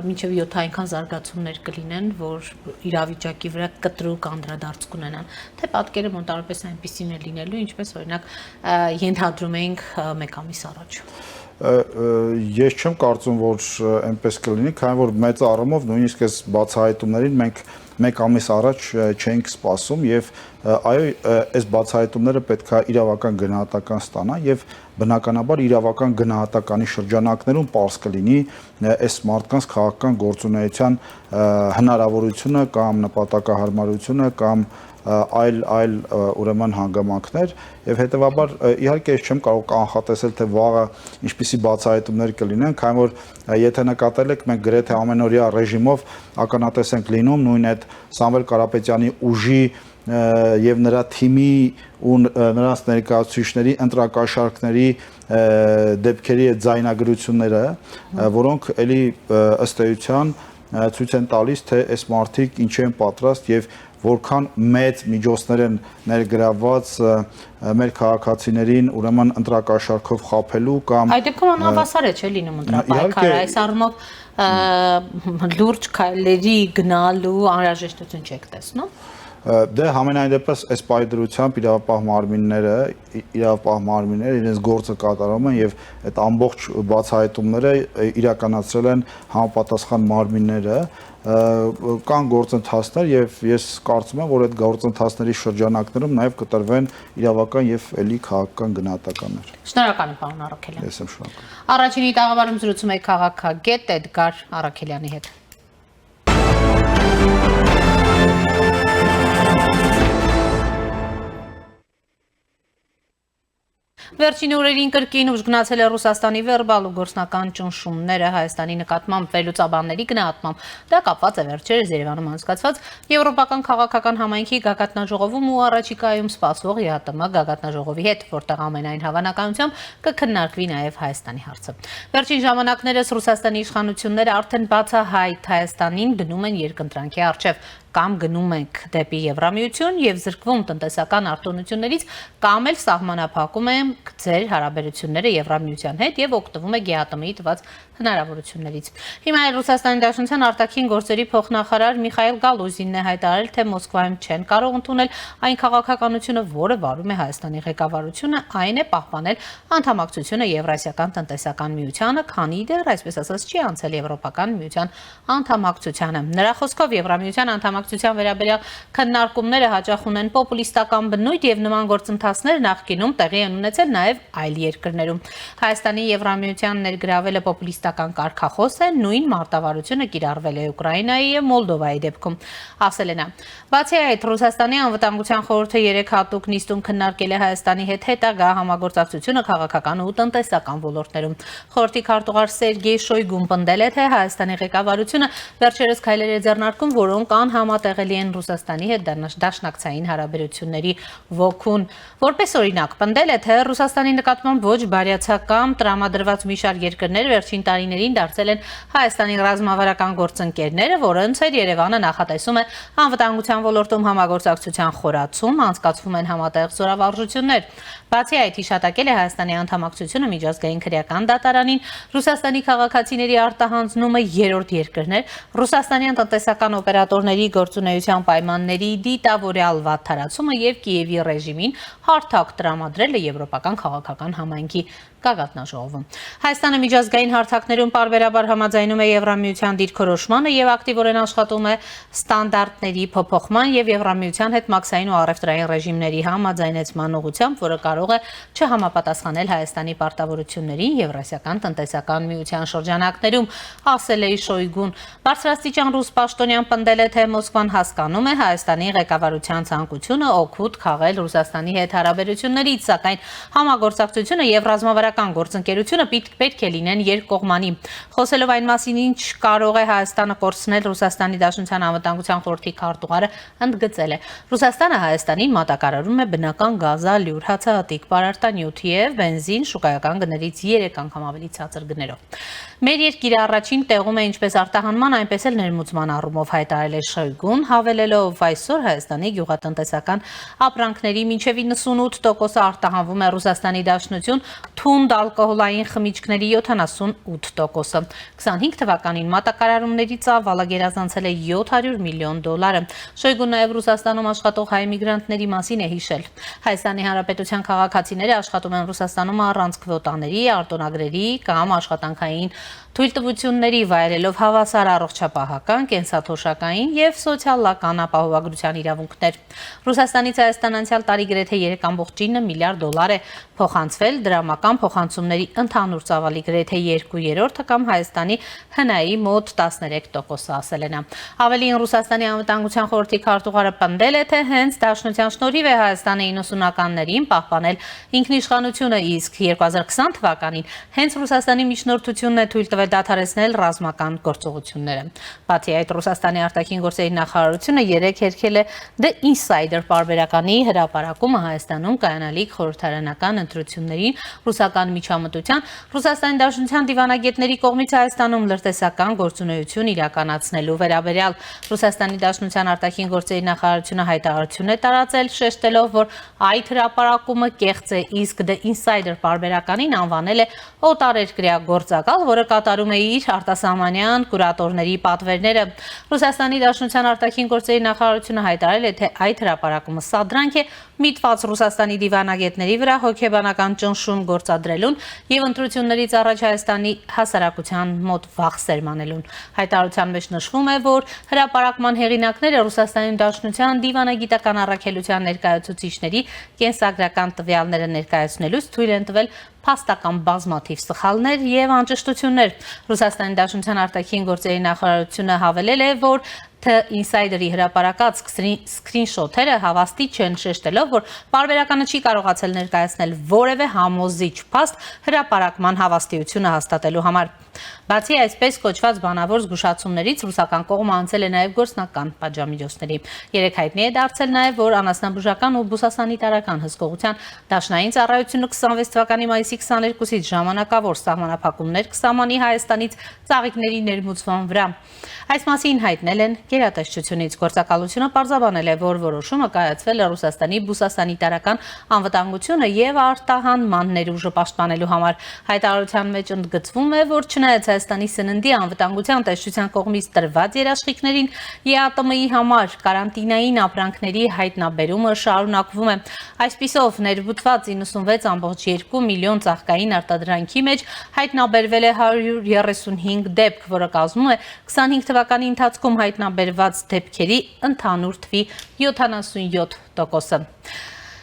մինչև 7-ը այնքան զարգացումներ կլինեն, որ իրավիճակի վրա կտրուկ անդրադարձ կունենան, թե պատկերը մոտավորապես այնպիսին է լինելու, ինչպես օրինակ ենթադրում էինք մեկ ամիս առաջ։ Ես չեմ կարծում, որ այնպես կլինի, քանի որ մեծ առումով նույնիսկ այս բացահայտումներին մենք մեկ ամիս առաջ չենք սպասում եւ այո, այս բացահայտումները պետք է իրավական գնահատական ստանան եւ բնականաբար իրավական գնահատականի շրջանակներում պարզ կլինի այս մարդկանց քաղաքական գործունեության հնարավորությունը կամ նպատակահարմարությունը կամ այլ ուրեմն հանգամանքներ եւ հետեւաբար իհարկե ես չեմ կարող կանխատեսել թե վաղը ինչպիսի բացահայտումներ կլինեն, քանի որ եթե նկատել եք մենք գրեթե ամենօրյա ռեժիմով ականատես ենք լինում նույն այդ Սամվել Կարապետյանի ուժի եւ նրա թիմի ու նրանց ներկայացուցիչների ընտրակաշառքների դեպքերի այդ ձայնագրությունները, որոնք էլի ըստ էության ցույց են տալիս թե այս մարդիկ ինչ են պատրաստ եւ որքան մեծ միջոցներ են ներգրավված մեր քաղաքացիներին ուրեմն ընտրակաշառքով խաբելու կամ Այդ դեպքում անհավասար է չէ լինում ընտրապայքարը, այս առումով լուրջ քայլերի գնալու անհրաժեշտություն չեք տեսնում։ Դե համենայն դեպս այս պայդրությամբ իրավապահ մարմինները իրենց գործը կատարում են եւ այդ ամբողջ բացահայտումները իրականացրել են համապատասխան մարմինները կան գործընթացներ եւ ես կարծում եմ որ այդ գործընթացների շրջանակներում նաեւ կտրվեն իրավական եւ էլի քաղաքական գնահատականներ։ Շնորհակալ եմ պարոն Առաքելյան։ Ես եմ շնորհակալ։ Առաջինի տաղավարում զրուցում եք քաղաքագետ Էդգար Առաքելյանի հետ։ Վերջին օրերին կրկին ուժ գնացել է Ռուսաստանի վերբալ ու գործնական ճնշումները Հայաստանի նկատմամբ վերլուծաբանների գնահատմամբ։ Դա կապված է վերջերս Երևանում անցկացված Եվրոպական քաղաքական համայնքի գագաթնաժողովում ու առաջիկայում սպասվող ԵԱՏՄ գագաթնաժողովի հետ, որտեղ ամենայն հավանականությամբ կքննարկվի նաև Հայաստանի հարցը։ Վերջին ժամանակներս Ռուսաստանի իշխանությունները արդեն բացահայտ Հայաստանին դնում են երկընտրանքի առջև կամ գնում ենք դեպի Եվրամիություն եւ զրկվում տնտեսական արտոնություններից կամ էլ սահմանափակում է ձեր հարաբերությունները Եվրամիության հետ եւ օգտվում է ԳԱՏՄ-ի տված հնարավորություններից։ Հիմա էլ Ռուսաստանի Դաշնության արտաքին գործերի փոխնախարար Միխայել Գալուզինն է հայտարարել, թե Մոսկվայում չեն կարող ընդունել այն քաղաքականությունը, որը վարում է Հայաստանի ղեկավարությունը, այն է պահպանել անդամակցությունը Եվրասիական տնտեսական միությանը, քանի դեռ, այսպես ասած, չի անցել Եվրոպական միության անդամակցությանը։ Նրա խոսքով Եվրամիության անդամակցության վերաբերյալ քննարկումները հաճախ ունեն պոպուլիստական բնույթ եւ նման գործընթացներ նախկինում տեղի են ունեցել նաեւ այլ երկրներում։ Հայաստանի Եվրամիության ներգրավելը պոպուլիստական տնտեսական կարգախոս է, նույն մարտավարությունը կիրառվել է Ուկրաինայի եւ Մոլդովայի դեպքում, ասել է նա։ Բացի այդ, Ռուսաստանի անվտանգության խորհուրդը 3 հատուկ նիստում քննարկել է Հայաստանի հետ հետագա համագործակցությունը քաղաքական ու տնտեսական ոլորտներում։ Խորհրդի քարտուղար Սերգեյ Շոյգուն պնդել է, թե Հայաստանի ղեկավարությունը վերջերս քայլեր է ձեռնարկում, որոնք անհամատեղելի են Ռուսաստանի հետ դաշնակցային հարաբերությունների ոգուն։ Որպես օրինակ, պնդել է, թե Ռուսաստանի նկատմամբ ոչ բարյացակամ տրամադրված մի շարք երկրներ վերջին տարիներին դարձել են Հայաստանի ռազմավարական գործընկերները, որոնց հետ Երևանը նախատեսում է անվտանգության ոլորտում համագործակցության խորացում, անցկացվում են համատեղ զորավարժություններ։ Բացի այդ, հիշատակել է Հայաստանի անդամակցությունը միջազգային քրեական դատարանին, Ռուսաստանի քաղաքացիների արտահանձնումը երրորդ երկրներ, ռուսաստանյան տնտեսական օպերատորների գործունեության պայմանների դիտավորյալ վատթարացումը եւ Կիևի ռեժիմին հարթակ տրամադրելը եվրոպական քաղաքական համայնքի գագաթնաժողովում։ Հայաստանը միջազգային հարթակներում պարբերաբար համաձայնում է Եվրամիության դիրքորոշմանը եւ ակտիվորեն աշխատում է ստանդարտների փոփոխման եւ Եվրամիության հետ մաքսային ու առևտրային ռեժիմների համաձայնեցման ուղղությամբ, որը կարող է չհամապատասխանել Հայաստանի պարտավորություններին Եվրասիական տնտեսական միության շրջանակներում, ասել է Շոյգուն։ Բարձրաստիճան ռուս պաշտոնյան պնդել է, թե Մոսկվան հասկանում է Հայաստանի ղեկավարության ցանկությունը օգուտ քաղել Ռուսաստանի հետ հարաբերություններից, սակայն համագործակցությունը եւ ռազմավարական գործընկերությունը պետք է լինեն երկկողմանի։ Խոսելով այն մասին, ինչ կարող է Հայաստանը կորցնել Ռուսաստանի Դաշնության անվտանգության խորհրդի քարտուղարը ընդգծել է. Ռուսաստանը Հայաստանին մատակարարում է բնական գազալյուր, հացահատիկ, պարարտանյութ եւ բենզին շուկայական գներից 3 անգամ ավելի ցածր գներով։ Մեր երկիրը առաջին տեղում է ինչպես արտահանման, այնպես էլ ներմուծման առումով, հայտարարել է Շոյգուն, հավելելով այսօր Հայաստանի գյուղատնտեսական ապրանքների մինչև 98% արտահանվում է Ռուսաստանի Դաշնություն, թունդ ալկոհոլային խմիչքների 78%։ 25 թվականին մատակարարումների ծավալը գերազանցել է $700 միլիոն։ Շոյգուն նաև Ռուսաստանում աշխատող հայ միգրանտների մասին է հիշել։ Հայաստանի Հանրապետության քաղաքացիները աշխատում են Ռուսաստանում առանց քվոտաների, արտոնագրերի կամ աշխատանքային թույլտվությունների, վայելելով հավասար առողջապահական, կենսաթոշակային եւ սոցիալական ապահովագրության իրավունքներ։ Ռուսաստանից Հայաստան անցյալ տարի գրեթե 3.9 միլիարդ դոլար է փոխանցվել, դրամական փոխանցումների ընդհանուր ծավալի գրեթե 2/3 կամ Հայաստանի ՀՆԱ-ի մոտ 13%, ասել է նա։ Ավելին, Ռուսաստանի անվտանգության խորհրդի քարտուղարը պնդել է, թե հենց Դաշնության շնորհիվ է Հայաստանը 90-ականներին պահպանել ինքնիշխանությունը, իսկ 2020 թվականին հենց Ռուսաստանի միջնորդությունն է թույլ տվել դադարեցնել ռազմական գործողությունները։ Բացի այդ, Ռուսաստանի արտաքին գործերի նախարարությունը 3 հերքել է The Insider պարբերականի հրապարակումը Հայաստանում կայանալիք խորհրդարանական ընտրություններին ռուսական միջամտության, Ռուսաստանի Դաշնության դիվանագետների կողմից Հայաստանում լրտեսական գործունեություն իրականացնելու վերաբերյալ։ Ռուսաստանի Դաշնության արտաքին գործերի նախարարությունը հայտարարություն է տարածել, շեշտելով, որ այդ հրապարակումը կեղծ է, իսկ The Insider պարբերականին անվանել է օտարերկրյա գործակալ, որը կատարում է իր արտասահմանյան կուրատորների պատվերները։ Ռուսաստանի Դաշնության արտաքին գործերի նախարարությունը հայտարարել է, թե այդ հրապարակումը սադրանք է միտված Ռուսաստանի դիվանագետների վրա հոգեբանական ճնշում գործադրելուն եւ ընտրություններից առաջ Հայաստանի հասարակության մոտ վախ սերմանելուն։ Հայտարարության մեջ նշվում է, որ հրապարակման հեղինակները Ռուսաստանի Դաշնության դիվանագիտական առաքելության ներկայացուցիչների կենսագրական տվյալները ներկայացնելուց թույլ են տվել փաստական բազմաթիվ սխալներ եւ անճշտություններ։ Ռուսաստանի Դաշնության արտաքին գործերի նախարարությունը հավելել է, որ The Insider-ի հրապարակած սկրինշոթերը հավաստի չեն, շեշտելով, որ պարբերականը չի կարողացել ներկայացնել որևէ համոզիչ փաստ հրապարակման հավաստիությունը հաստատելու համար։ Բացի այսպես կոչված բանավոր զգուշացումներից ռուսական կողմը անցել է նաև գործնական պատժամիջոցների։ Երեք հայտնի է դարձել նաև, որ անասնաբուժական ու բուսասանիտարական հսկողության դաշնային ծառայությունը 26 թվականի մայիսի 22-ից ժամանակավոր սահմանափակումներ կսահմանի Հայաստանից ծաղիկների ներմուծման վրա։ Այս մասին հայտնել են գերատեսչությունից։ Գործակալությունը պարզաբանել է, որ որոշումը կայացվել է Ռուսաստանի բուսասանիտարական անվտանգությունը եւ արտահանման ներուժը պաշտպանելու համար։ Հայտարարության մեջ ընդգծվում է, որ չնայած Հայաստանի սննդի անվտանգության տեսչության կողմից տրված երաշխիքներին, ԵԱՏՄ-ի համար կարանտինային ապրանքների հայտնաբերումը շարունակվում է։ Այսպիսով, ներբուծված 96.2 միլիոն ծաղկային արտադրանքի մեջ հայտնաբերվել է 135 դեպք, որը կազմում է 25 թվականի ընթացքում հայտնաբերված դեպքերի ընդհանուր թվի 77%-ը։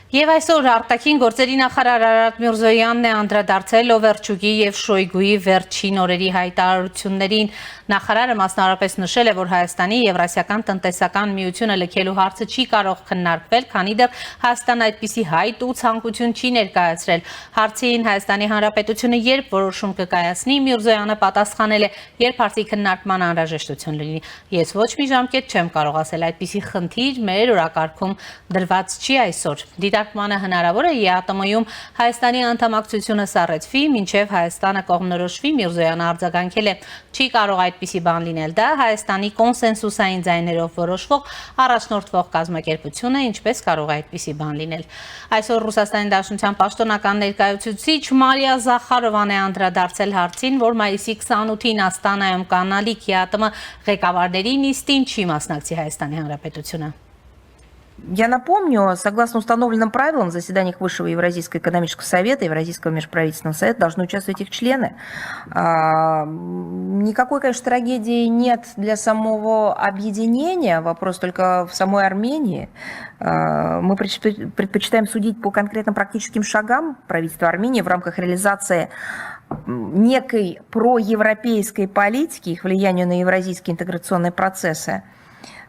Եվ այսօր արտաքին գործերի նախարար Արարատ Միրզոյանն է անդրադարձել Օվերչուկի եւ Շոյգուի վերջին օրերի հայտարարություններին։ Նախարարը մասնավորապես նշել է, որ Հայաստանի Եվրասիական տնտեսական միությունը լքելու հարցը չի կարող քննարկվել, քանի դեռ Հայաստանը այդպիսի հայտ ու ցանկություն չի ներկայացրել։ Հարցին Հայաստանի Հանրապետությունը երբ որոշում կկայացնի, Միրզոյանը պատասխանել է, երբ հարցի քննարկման անհրաժեշտություն լինի։ Ես ոչ մի ժամկետ չեմ կարող ասել, այդպիսի խնդիր մեր օրակարգում դրված չի այսօր։ Դիտարկմանը հնարավոր է ԵԱՏՄ-ում Հայաստանի անդամակցությունը սառեցվի, մինչև Հայաստանը կողմնորոշվի, Միրզոյանը արձագանքել է, չի կարող այդպիսի բան լինել, դա Հայաստանի կոնսենսուսային ձայներով որոշվող առաջնորդվող կազմակերպություն է, ինչպես կարող է այդպիսի բան լինել։ Այսօր Ռուսաստանի Դաշնության պաշտոնական ներկայացուցիչ Մարիա Զախարովան է անդրադարձել հարցին, որ մայիսի 28-ին Աստանայում կանալիք ԵԱՏՄ ղեկավարների նիստին չի մասնակցի Հայաստանի Հանրապետությունը։ Я напомню, согласно установленным правилам, в заседаниях Высшего Евразийского экономического совета, Евразийского межправительственного совета должны участвовать их члены. Никакой, конечно, трагедии нет для самого объединения, вопрос только в самой Армении. Мы предпочитаем судить по конкретным практическим шагам правительства Армении в рамках реализации некой проевропейской политики, их влиянию на евразийские интеграционные процессы.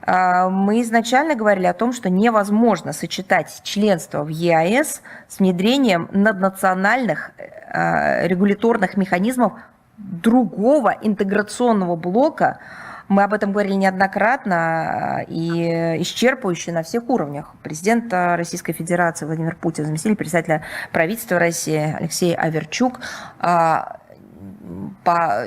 Мы изначально говорили о том, что невозможно сочетать членство в ЕАЭС с внедрением наднациональных регуляторных механизмов другого интеграционного блока. Мы об этом говорили неоднократно и исчерпывающе на всех уровнях. Президент Российской Федерации Владимир Путин, заместитель председателя правительства России Алексей Аверчук.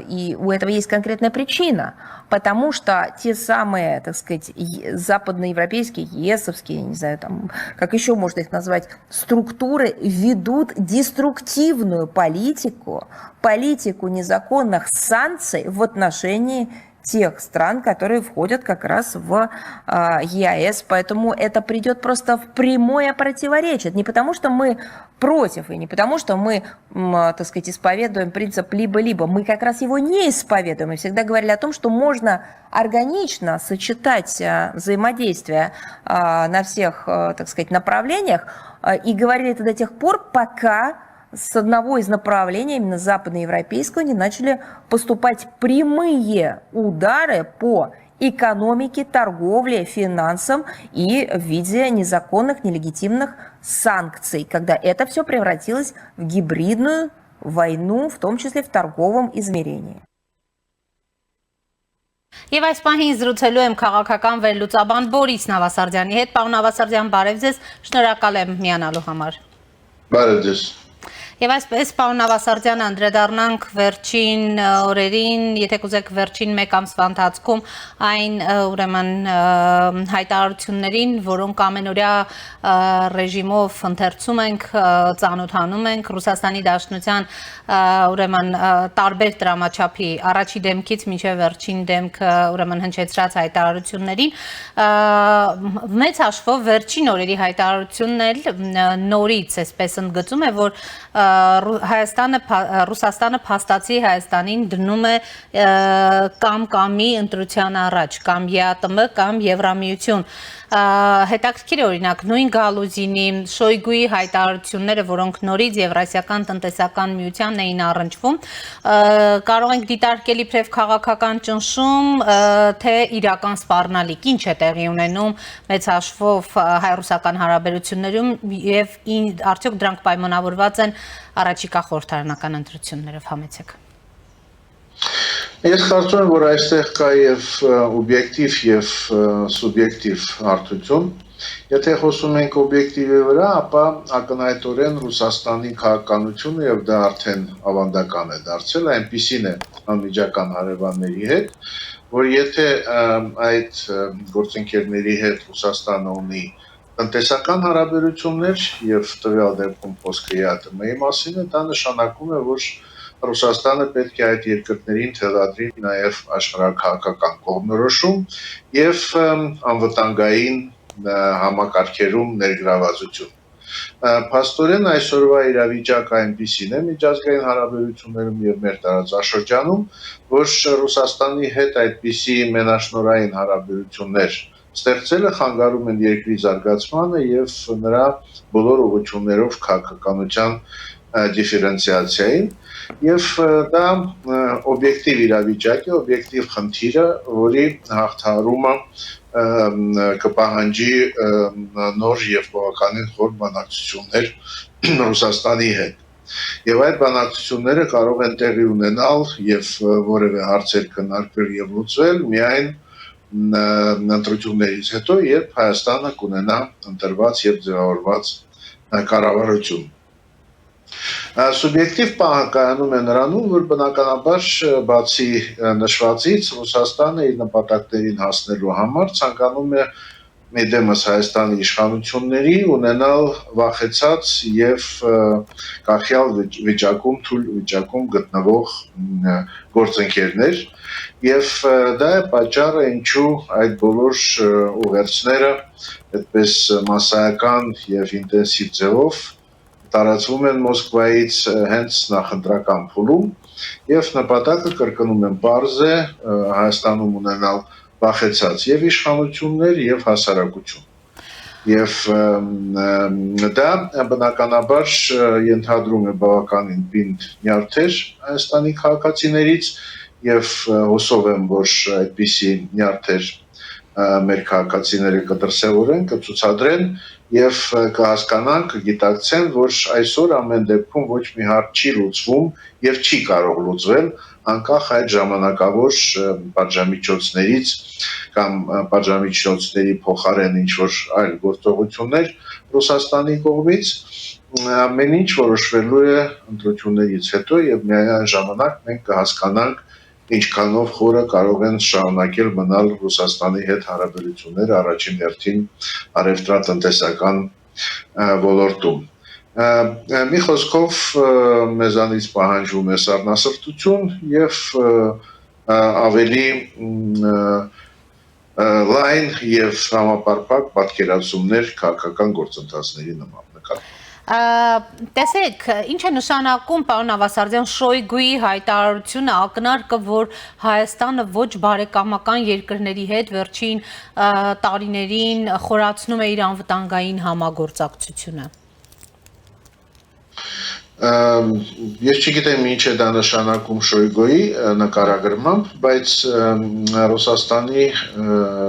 И у этого есть конкретная причина, потому что те самые, так сказать, западноевропейские, ЕСовские, не знаю, там, как еще можно их назвать, структуры ведут деструктивную политику, политику незаконных санкций в отношении тех стран, которые входят как раз в ЕАЭС. Поэтому это придет просто в прямое противоречие. Это не потому, что мы против, и не потому, что мы, так сказать, исповедуем принцип либо-либо. Мы как раз его не исповедуем. Мы всегда говорили о том, что можно органично сочетать взаимодействие на всех, так сказать, направлениях. И говорили это до тех пор, пока с одного из направлений, именно западноевропейского, не начали поступать прямые удары по экономике, торговле, финансам и в виде незаконных, нелегитимных санкций, когда это все превратилось в гибридную войну, в том числе в торговом измерении. Եվ այս պահին զրուցելու եմ քաղաքական վերլուծաբան Բորիս Նավասարդյանի հետ։ Պարոն Նավասարդյան, բարև ձեզ, շնորհակալ եմ միանալու համար։ Բարև ձեզ։ Եվ այսպես, պարոն Նավասարդյան, անդրադառնանք վերջին օրերին, եթե կուզեք վերջին մեկ ամսվա ընթացքում այն ուրեմն հայտարարություններին, որոնք ամենօրյա ռեժիմով ընթերցում ենք, ծանոթանում ենք Ռուսաստանի Դաշնության ուրեմն տարբեր դրամաչափի առաջի դեմքից մինչև վերջին դեմք ուրեմն հնչեցրած հայտարարություններին, մեծ հաշվով վերջին օրերի հայտարարությունն էլ նորից այսպես ընդգծում է, որ Ռուսաստանը փաստացի Հայաստանին դնում է կամ-կամի ընտրության առաջ, կամ ԵԱՏՄ, կամ Եվրամիություն։ Հետաքրքիր է օրինակ նույն Գալուզինի, Շոյգուի հայտարարությունները, որոնք նորից Եվրասիական տնտեսական միությանն էին առնչվում, կարող ենք դիտարկել իբրև քաղաքական ճնշում, թե իրական սպառնալիք, ինչ է տեղի ունենում մեծ հաշվով հայ-ռուսական հարաբերություններում եւ արդյոք դրանք պայմանավորված են առաջիկա խորհրդարանական ընտրություններով, համեցեք։ Ես կարծում եմ, որ այստեղ կա եւ օբյեկտիվ եւ սուբյեկտիվ հարթություն։ Եթե խոսում ենք օբյեկտիվի վրա, ապա ակնհայտորեն Ռուսաստանի քաղաքականությունը եւ դա արդեն ավանդական է դարձել, այնպիսին է անմիջական հարևանների հետ, որ եթե այդ գործընկերների հետ Ռուսաստանը ունի տնտեսական հարաբերություններ եւ տվյալ դեպքում խոսքը ԵԱՏՄ-ի մասին է, դա նշանակում է, որ Ռուսաստանը պետք է այդ երկրներին թելադրի նաև աշխարհաքաղաքական կողմնորոշում եւ անվտանգային համակարգերում ներգրավվածություն։ Փաստորեն այսօրվա իրավիճակը այնպիսին է միջազգային հարաբերություններում եւ մեր տարածաշրջանում, որ Ռուսաստանի հետ այդպիսի մենաշնորհային հարաբերություններ ստեղծելը խանգարում են երկրի զարգացմանը եւ նրա բոլոր ուղղություններով քաղաքականության դիֆերենցիացիային եւ դա օբյեկտիվ իրավիճակ է, օբյեկտիվ խնդիր է, որի հաղթահարումը կպահանջի նոր եւ բավականին խոր բանակցություններ Ռուսաստանի հետ։ Եվ այդ բանակցությունները կարող են տեղի ունենալ եւ որևէ հարցեր քննարկվել եւ լուծվել միայն ընտրություններից հետո, երբ Հայաստանը կունենա ընտրված եւ ձևավորված կառավարություն։ Սուբյեկտիվ պահը կայանում է նրանում, որ բնականաբար բացի նշվածից Ռուսաստանը իր նպատակներին հասնելու համար ցանկանում է Մեդեմս Հայաստանի իշխանությունների ունենալ վախեցած եւ կախյալ վիճակում, թույլ վիճակում գտնվող գործընկերներ եւ դա է պատճառը, ինչու այդ բոլոր ուղերձները այդպես մասսայական եւ ինտենսիվ ձևով տարածվում են Մոսկվայից հենց նախընտրական փուլում եւ նպատակը կրկնում եմ պարզ է Հայաստանում ունենալ վախեցած եւ իշխանություններ եւ հասարակություն եւ դա բնականաբար ենթադրում է բավականին պինդ նյարդեր Հայաստանի քաղաքացիներից եւ հուսով եմ որ այդպիսի նյարդեր մեր քաղաքացիները կդրսևորեն, կցուցադրեն եւ կհասկանան, կգիտակցեն, որ այսօր ամեն դեպքում ոչ մի հարց չի լուծվում եւ չի կարող լուծվել անկախ այդ ժամանակավոր պատժամիջոցներից կամ պատժամիջոցների փոխարեն ինչ որ այլ գործողություններ Ռուսաստանի կողմից ամեն ինչ որոշվելու է ընտրություններից հետո եւ միայն ժամանակ մենք կհասկանանք ինչքանով խորը կարող են շարունակել մնալ Ռուսաստանի հետ հարաբերությունները առաջին հերթին առևտրատնտեսական ոլորտում։ Մի խոսքով մեզանից պահանջվում է սառնասրտություն եւ ավելի լայն եւ համապարփակ պատկերացումներ քաղաքական գործընթացների նկատմամբ։ Տեսեք, ինչ է նշանակում պարոն Ավասարդյան Շոյգուի հայտարարությունը ակնարկը, որ Հայաստանը ոչ բարեկամական երկրների հետ վերջին տարիներին խորացնում է իր անվտանգային համագործակցությունը։ Ես չգիտեմ ինչ է դա նշանակում Շոյգոյի նկարագրմամբ, բայց Ռուսաստանի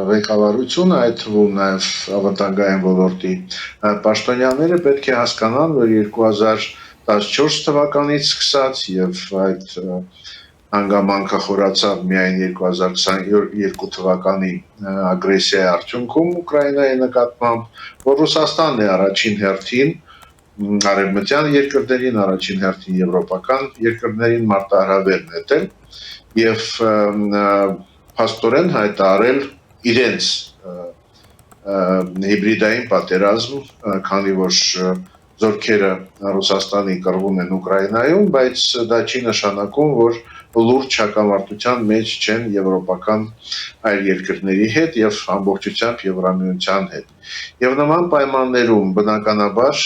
ղեկավարությունը, այդ թվում նաև անվտանգային ոլորտի պաշտոնյաները պետք է հասկանան, որ 2014 թվականից սկսած եւ այդ հանգամանքը խորացավ միայն 2022 թվականի ագրեսիայի արդյունքում Ուկրաինայի նկատմամբ, որ Ռուսաստանն է առաջին հերթին արևմտյան երկրներին, առաջին հերթին եվրոպական երկրներին մարտահրավեր նետել եւ փաստորեն հայտարարել իրենց հիբրիդային պատերազմ, քանի որ զորքերը Ռուսաստանի կռվում են Ուկրաինայում, բայց դա չի նշանակում, որ լուրջ հակամարտության մեջ չեն եվրոպական այլ երկրների հետ եւ ամբողջությամբ Եվրամիության հետ։ Եվ նման պայմաններում բնականաբար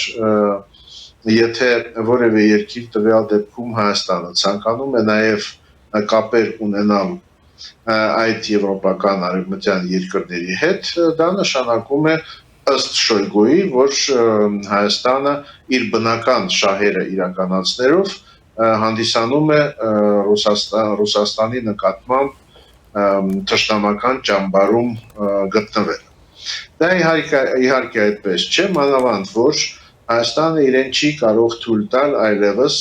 եթե որևէ երկիր տվյալ դեպքում Հայաստանը ցանկանում է նաեւ կապեր ունենալ այդ եվրոպական արևմտյան երկրների հետ, դա նշանակում է ըստ Շոյգուի, որ Հայաստանը իր բնական շահերը իրականացնելով հանդիսանում է Ռուսաստանի նկատմամբ թշնամական ճամբարում գտնվել։ Դա իհարկե այդպես չէ, մանավանդ որ Հայաստանը իրեն չի կարող թույլ տալ այլևս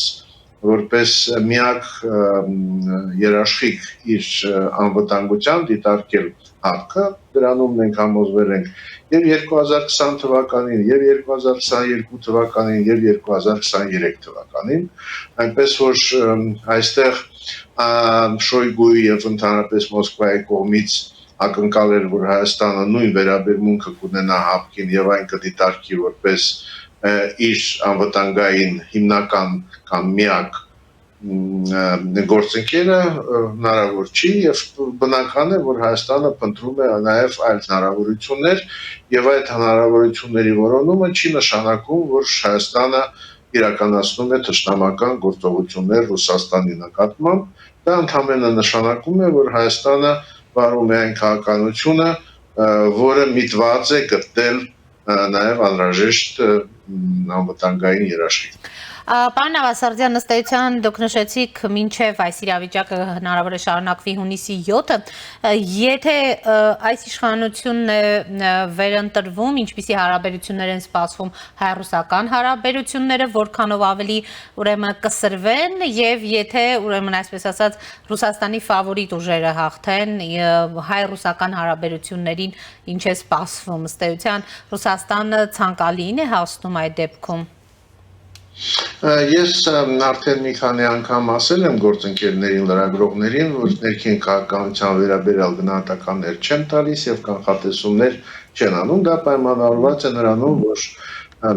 որպես միակ երաշխիք իր անվտանգության դիտարկել հարկը, դրանում մենք համոզվել ենք եւ 2020 թվականին, եւ 2022 թվականին, եւ 2023 թվականին, այնպես որ այստեղ Շոյգուի եւ ընդհանրապես Մոսկվայի կողմից ակնկալել, որ Հայաստանը նույն վերաբերմունքը կունենա ՀԱՊԿ-ին եւ այն կդիտարկի որպես իր անվտանգային հիմնական կամ միակ գործընկերը հնարավոր չի եւ բնական է որ Հայաստանը փնտրում է նաեւ այլ հնարավորություններ եւ այդ հնարավորությունների որոնումը չի նշանակում որ Հայաստանը իրականացնում է թշնամական գործողություններ Ռուսաստանի նկատմամբ դա ընդհանրապես նշանակում է որ Հայաստանը վարում է այն քաղաքականությունը որը միտված է գտնել նաև անհրաժեշտ անվտանգային երաշխիք։ Պարոն Նավասարդյան, ըստ էության դուք նշեցիք մինչև այս իրավիճակը հնարավոր է շարունակվի հունիսի 7-ը, եթե այս իշխանությունն է վերընտրվում, ինչպիսի հարաբերություններ են սպասվում հայ-ռուսական հարաբերությունները, որքանով ավելի ուրեմն կսրվեն եւ եթե ուրեմն այսպես ասած Ռուսաստանի ֆավորիտ ուժերը հաղթեն հայ-ռուսական հարաբերություններին ինչ է սպասվում, ըստ էության Ռուսաստանը ցանկալին է հասնում այդ դեպքում։ Ես արդեն մի քանի անգամ ասել եմ գործընկերներին, լրագրողներին, որ ներքին քաղաքականության վերաբերյալ գնահատականներ չեմ տալիս եւ կանխատեսումներ չեն անում, դա պայմանավորված է նրանով, որ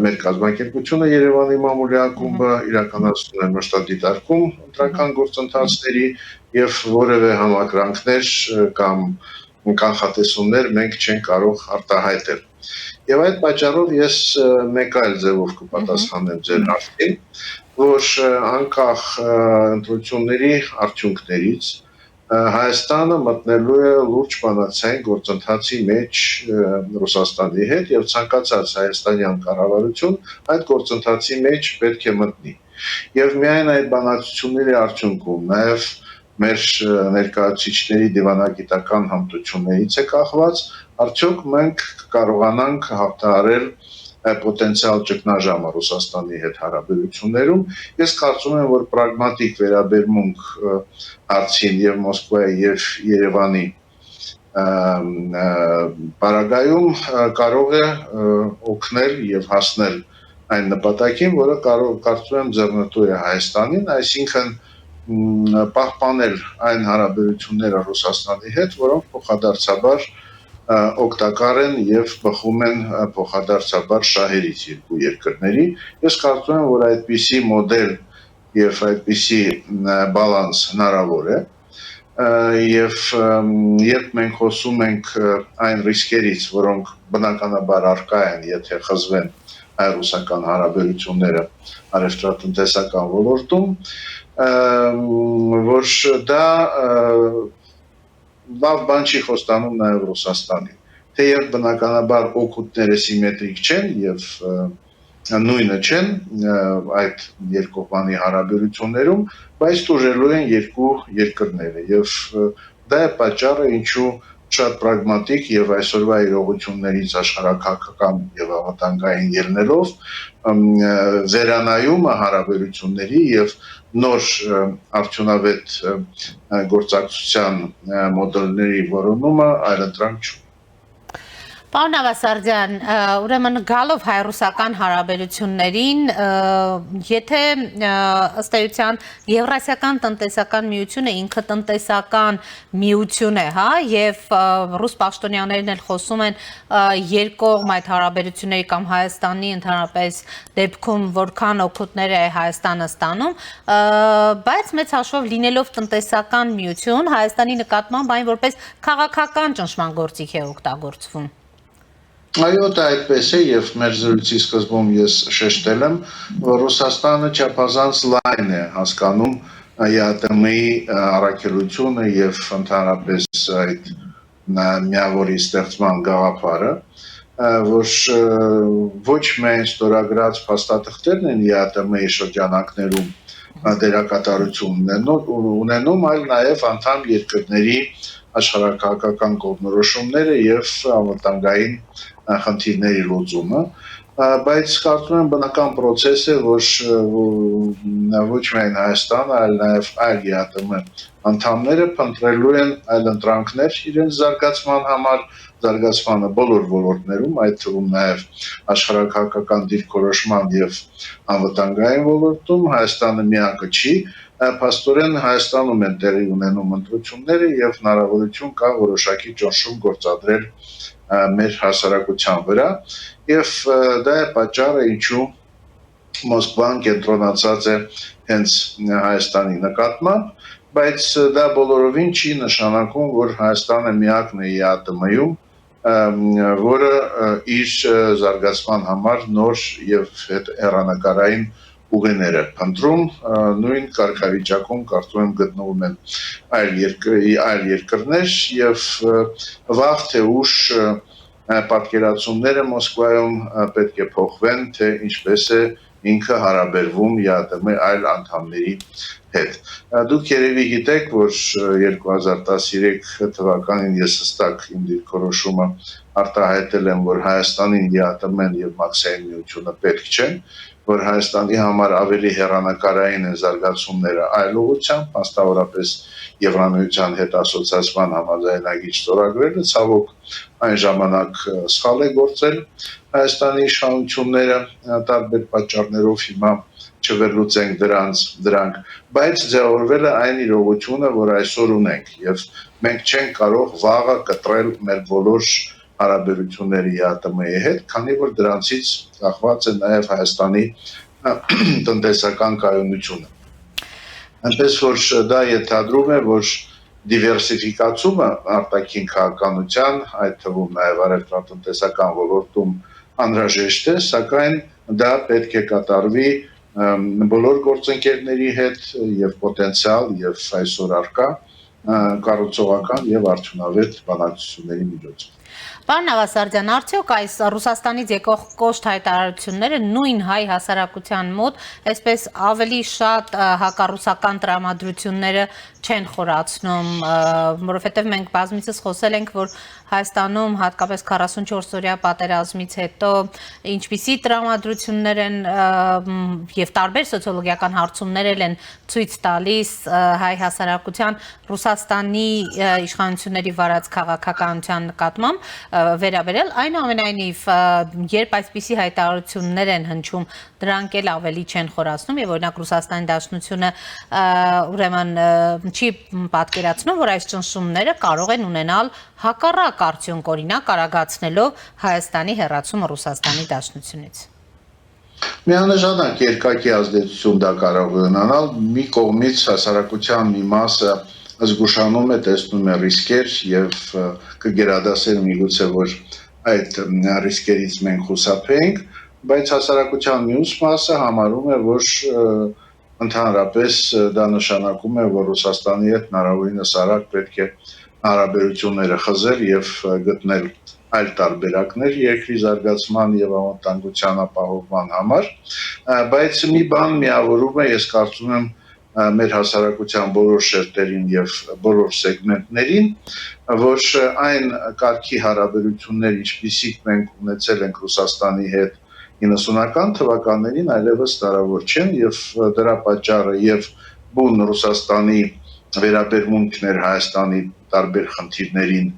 մեր կազմակերպությունը Երևանի մամուլի ակումբը իրականացնում է մշտադիտարկում ընտրական գործընթացների եւ որևէ համակրանքներ կամ կանխատեսումներ մենք չենք կարող արտահայտել։ Եվ այդ պատճառով ես մեկ այլ ձևով կպատասխանեմ ձեր հարցին, որ անկախ ընտրությունների արդյունքներից Հայաստանը մտնելու է լուրջ բանակցային գործընթացի մեջ Ռուսաստանի հետ եւ ցանկացած հայաստանյան կառավարություն այդ գործընթացի մեջ պետք է մտնի։ Եվ միայն այդ բանակցությունների արդյունքում նաեւ մեր ներկայացուցիչների դիվանագիտական հմտություններից է կախված, արդյոք մենք կարողանանք հաղթահարել պոտենցիալ ճգնաժամը Ռուսաստանի հետ հարաբերություններում։ Ես կարծում եմ, որ պրագմատիկ վերաբերմունք հարցին եւ Մոսկվայի եւ Երևանի պարագայում կարող է օգնել եւ հասնել այն նպատակին, որը կարծում եմ ձեռնտու է Հայաստանին, այսինքն պահպանել այն հարաբերությունները Ռուսաստանի հետ, որոնք փոխադարձաբար օգտակար են եւ բխում են փոխադարձաբար շահերից երկու երկրների։ Ես կարծում եմ, որ այդպիսի մոդել եւ այդպիսի բալանս հնարավոր է եւ երբ մենք խոսում ենք այն ռիսկերից, որոնք բնականաբար առկա են, եթե խզվեն հայ-ռուսական հարաբերությունները առևտրատնտեսական ոլորտում, որ դա լավ բան չի խոստանում նաև Ռուսաստանին, թեև բնականաբար օգուտները սիմետրիկ չեն եւ նույնը չեն այդ երկկողմանի հարաբերություններում, բայց տուժելու են երկու երկրները եւ դա է պատճառը, ինչու շատ պրագմատիկ եւ այսօրվա իրողություններից աշխարհակաղակական եւ անվտանգային ելնելով վերանայումը հարաբերությունների եւ նոր արդյունավետ գործակցության մոդելների որոնումը այլընտրանք չունի։ Պարոն Նավասարդյան, ուրեմն գալով հայ-ռուսական հարաբերություններին, եթե ըստ էության Եվրասիական տնտեսական միությունը ինքը տնտեսական միություն է, հա, եւ ռուս պաշտոնյաներն էլ խոսում են երկկողմ այդ հարաբերությունների կամ Հայաստանի ընդհանրապես դեպքում որքան օգուտներ է Հայաստանը ստանում, բայց մեծ հաշվով լինելով տնտեսական միություն, Հայաստանի նկատմամբ այն որպես քաղաքական ճնշման գործիք է օգտագործվում։ Այո, դա այդպես է եւ մեր զրույցի սկզբում ես շեշտել եմ, որ Ռուսաստանը չափազանց լայն է հասկանում ԵԱՏՄ-ի առաքելությունը եւ ընդհանրապես այդ միավորի ստեղծման գաղափարը, որ ոչ միայն ստորագրած փաստաթղթերն են ԵԱՏՄ-ի շրջանակներում դերակատարություն ունենում, այլ նաեւ անդամ երկրների աշխարհակաղակական կողմնորոշումները եւ անվտանգային խնդիրների լուծումը, բայց կարծում եմ բնական process է, որ ոչ միայն Հայաստանը, այլ նաեւ այլ ԵԱՏՄ անդամները փնտրելու են այլընտրանքներ իրենց զարգացման համար, զարգացմանը բոլոր ոլորտներում, այդ թվում նաեւ աշխարհակաղակական դիրքորոշման եւ անվտանգային ոլորտում Հայաստանը միակը չի, փաստորեն Հայաստանում են տեղի ունենում ընտրությունները եւ հնարավորություն կա որոշակի ճնշում գործադրել մեր հասարակության վրա եւ դա է պատճառը, ինչու Մոսկվան կենտրոնացած է հենց Հայաստանի նկատմամբ, բայց դա բոլորովին չի նշանակում, որ Հայաստանը միակն է ԵԱՏՄ-ում, որը իր զարգացման համար նոր եւ հեռանկարային ուղիները փնտրում, նույն կարգավիճակում կարծում եմ գտնվում են այլ երկրներ եւ վաղ թե ուշ պատկերացումները Մոսկվայում պետք է փոխվեն, թե ինչպես է ինքը հարաբերվում ԵԱՏՄ այլ անդամների հետ։ Դուք երևի գիտեք, որ 2013 թվականին ես հստակ իմ դիրքորոշումը արտահայտել եմ, որ Հայաստանին ԵԱՏՄ-ն եւ Մաքսային միությունը պետք չեն, որ Հայաստանի համար ավելի հեռանկարային են զարգացումները այլ ուղղությամբ, հաստավորապես Եվրամիության հետ ասոցիացիան համաձայնագիր ստորագրելը ցավոք այն ժամանակ սխալ է գործել Հայաստանի իշխանությունները տարբեր պատճառներով հիմա չվերլուծենք դրանք, բայց ձևավորվել է այն իրողությունը, որ այսօր ունենք եւ մենք չենք կարող վաղը կտրել մեր բոլոր հարաբերությունների ԵԱՏՄ-ի հետ, քանի որ դրանցից կախված է նաև Հայաստանի տնտեսական կայունությունը։ Այնպես որ դա ենթադրում է, որ դիվերսիֆիկացումը արտաքին քաղաքականության, այդ թվում նաև առևտրատնտեսական ոլորտում անհրաժեշտ է, սակայն դա պետք է կատարվի բոլոր գործընկերների հետ եւ պոտենցիալ եւ այսօր առկա կառուցողական եւ արդյունավետ բանակցությունների միջոցով։ Պարոն Նավասարդյան, արդյոք այս Ռուսաստանից եկող կոշտ հայտարարությունները նույն հայ հասարակության մոտ այսպես ավելի շատ հակառուսական տրամադրությունները չեն խորացնում, որովհետև մենք բազմիցս խոսել ենք, որ Հայաստանում հատկապես 44-օրյա պատերազմից հետո ինչպիսի տրամադրություններ են եւ տարբեր սոցիոլոգիական հարցումներ են ցույց տալիս հայ հասարակության Ռուսաստանի իշխանությունների վարած քաղաքականության նկատմամբ վերաբերել, այնուամենայնիվ երբ այսպիսի հայտարարություններ են հնչում, դրանք էլ ավելի չեն խորացնում եւ օրինակ Ռուսաստանի Դաշնությունը ուրեմն չի պատկերացնում, որ այս ճնշումները կարող են ունենալ հակառակ արդյունք, օրինակ արագացնելով Հայաստանի հեռացումը Ռուսաստանի Դաշնությունից։ Միանշանակ երկակի ազդեցություն դա կարող է ունենալ, մի կողմից հասարակության մի մասը զգուշանում է, տեսնում է ռիսկեր եւ կգերադասել միգուցե որ այդ ռիսկերից մենք խուսափենք, բայց հասարակության մյուս մասը համարում է, որ ընդհանրապես դա նշանակում է, որ Ռուսաստանի հետ հնարավորինս արագ պետք է հարաբերությունները խզել եւ գտնել այլ տարբերակներ երկրի զարգացման եւ անվտանգության ապահովման համար, բայց մի բան միավորում է, ես կարծում եմ մեր հասարակության բոլոր շերտերին եւ բոլոր սեգմենտներին, որ այն կարգի հարաբերություններ, ինչպիսիք մենք ունեցել ենք Ռուսաստանի հետ 90-ական թվականներին, այլևս հնարավոր չեն եւ դրա պատճառը եւ բուն Ռուսաստանի վերաբերմունքն էր Հայաստանի տարբեր խնդիրներին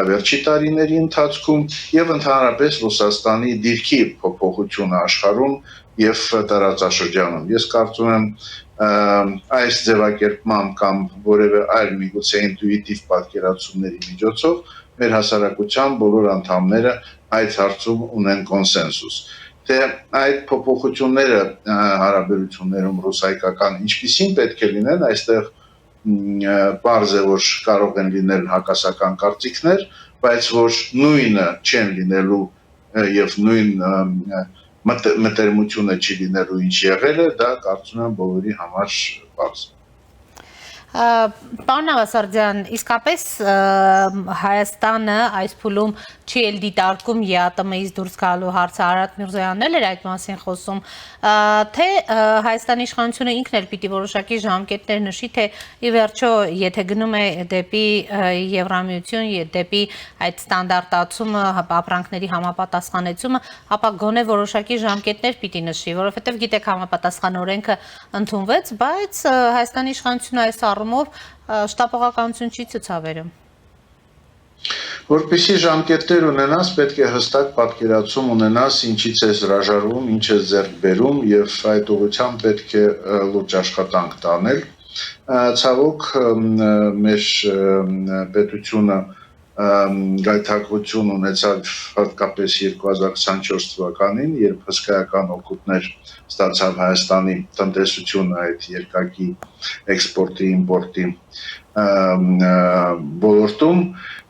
վերջի տարիների ընթացքում եւ ընդհանրապես Ռուսաստանի դիրքի փոփոխությունը աշխարհում եւ տարածաշրջանում։ Ես կարծում եմ այս ձևակերպման կամ որևէ այլ միգուցե ինտուիտիվ պատկերացումների միջոցով մեր հասարակության բոլոր անդամները այդ հարցում ունեն կոնսենսուս։ Թե այդ փոփոխությունները հարաբերություններում ռուս-հայկական ինչպիսին պետք է լինեն, այստեղ պարզ է, որ կարող են լինել հակասական կարծիքներ, բայց որ նույնը չեն լինելու եւ նույն մտերմությունը չի լինելու ինչ եղել է, դա կարծում եմ բոլորի համար պարզ է։ Պարոն Նավասարդյան, իսկապես Հայաստանը այս փուլում չի էլ դիտարկում ԵԱՏՄ-ից դուրս գալու հարցը, Արարատ Միրզոյանն էլ էր այդ մասին խոսում, թե Հայաստանի իշխանությունը ինքն էլ պիտի որոշակի ժամկետներ նշի, թե ի վերջո եթե գնում է դեպի Եվրամիություն, դեպի այդ ստանդարտացումը, ապրանքների համապատասխանեցումը, ապա գոնե որոշակի ժամկետներ պիտի նշի, որովհետև գիտեք համապատասխան օրենքը ընդունվեց, բայց Հայաստանի իշխանությունը այս առումով շտապողականություն չի ցուցաբերում։ Որպեսզի ժամկետներ ունենաս, պետք է հստակ պատկերացում ունենաս, ինչից ես հրաժարվում, ինչ ես ձեռք բերում եւ այդ ուղղությամբ պետք է լուրջ աշխատանք տանել։ Ցավոք մեր պետությունը գայթակղություն ունեցավ հատկապես 2024 թվականին, երբ հսկայական օգուտներ ստացավ Հայաստանի տնտեսությունը այդ երկակի էքսպորտի, իմպորտի ոլորտում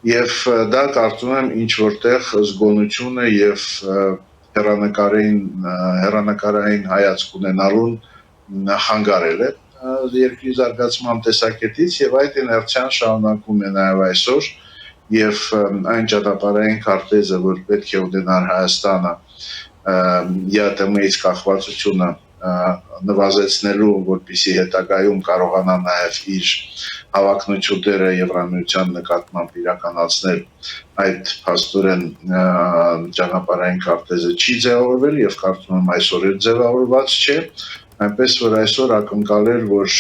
եւ դա կարծում եմ ինչ որտեղ զգոնությունը եւ հեռանկարային հայացք ունենալուն հանգարել է երկրի զարգացման տեսակետից եւ այդ իներցիան շարունակում է նաեւ այսօր եւ այն ճանապարհային քարտեզը, որ պետք է ունենար Հայաստանը ԵԱՏՄ-ից կախվածությունը նվազեցնելու, որպեսզի հետագայում կարողանա նաեւ իր հավակնությունները Եվրամիության նկատմամբ իրականացնել, այդ փաստորեն ճանապարհային քարտեզը չի ձևավորվել եւ կարծում եմ այսօր էլ ձևավորված չէ, այնպես որ այսօր ակնկալել, որ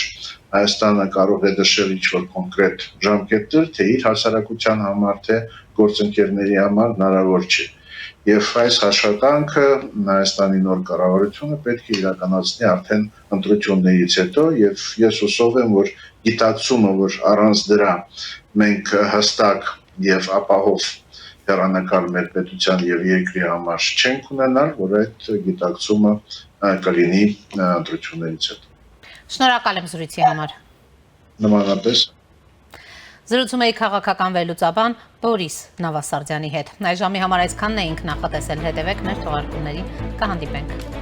Հայաստանը կարող է դշել ինչ-որ կոնկրետ ժամկետներ, թե իր հասարակության համար, թե գործընկերների համար հնարավոր չէ։ Եվ այս աշխատանքը Հայաստանի նոր կառավարությունը պետք է իրականացնի արդեն ընտրություններից հետո եւ ես հուսով եմ, որ գիտակցումը, որ առանց դրա մենք հստակ եւ ապահով հեռանկար մեր պետության եւ երկրի համար չենք ունենալ, որ այդ գիտակցումը կլինի ընտրություններից հետո։ Շնորհակալ եմ զրույցի համար։ Նմանապես Զրուցում էի քաղաքական վերլուծաբան Բորիս Նավասարդյանի հետ։ Այս ժամի համար այսքանն էինք նախատեսել, հետևեք մեր թողարկումներին, կհանդիպենք։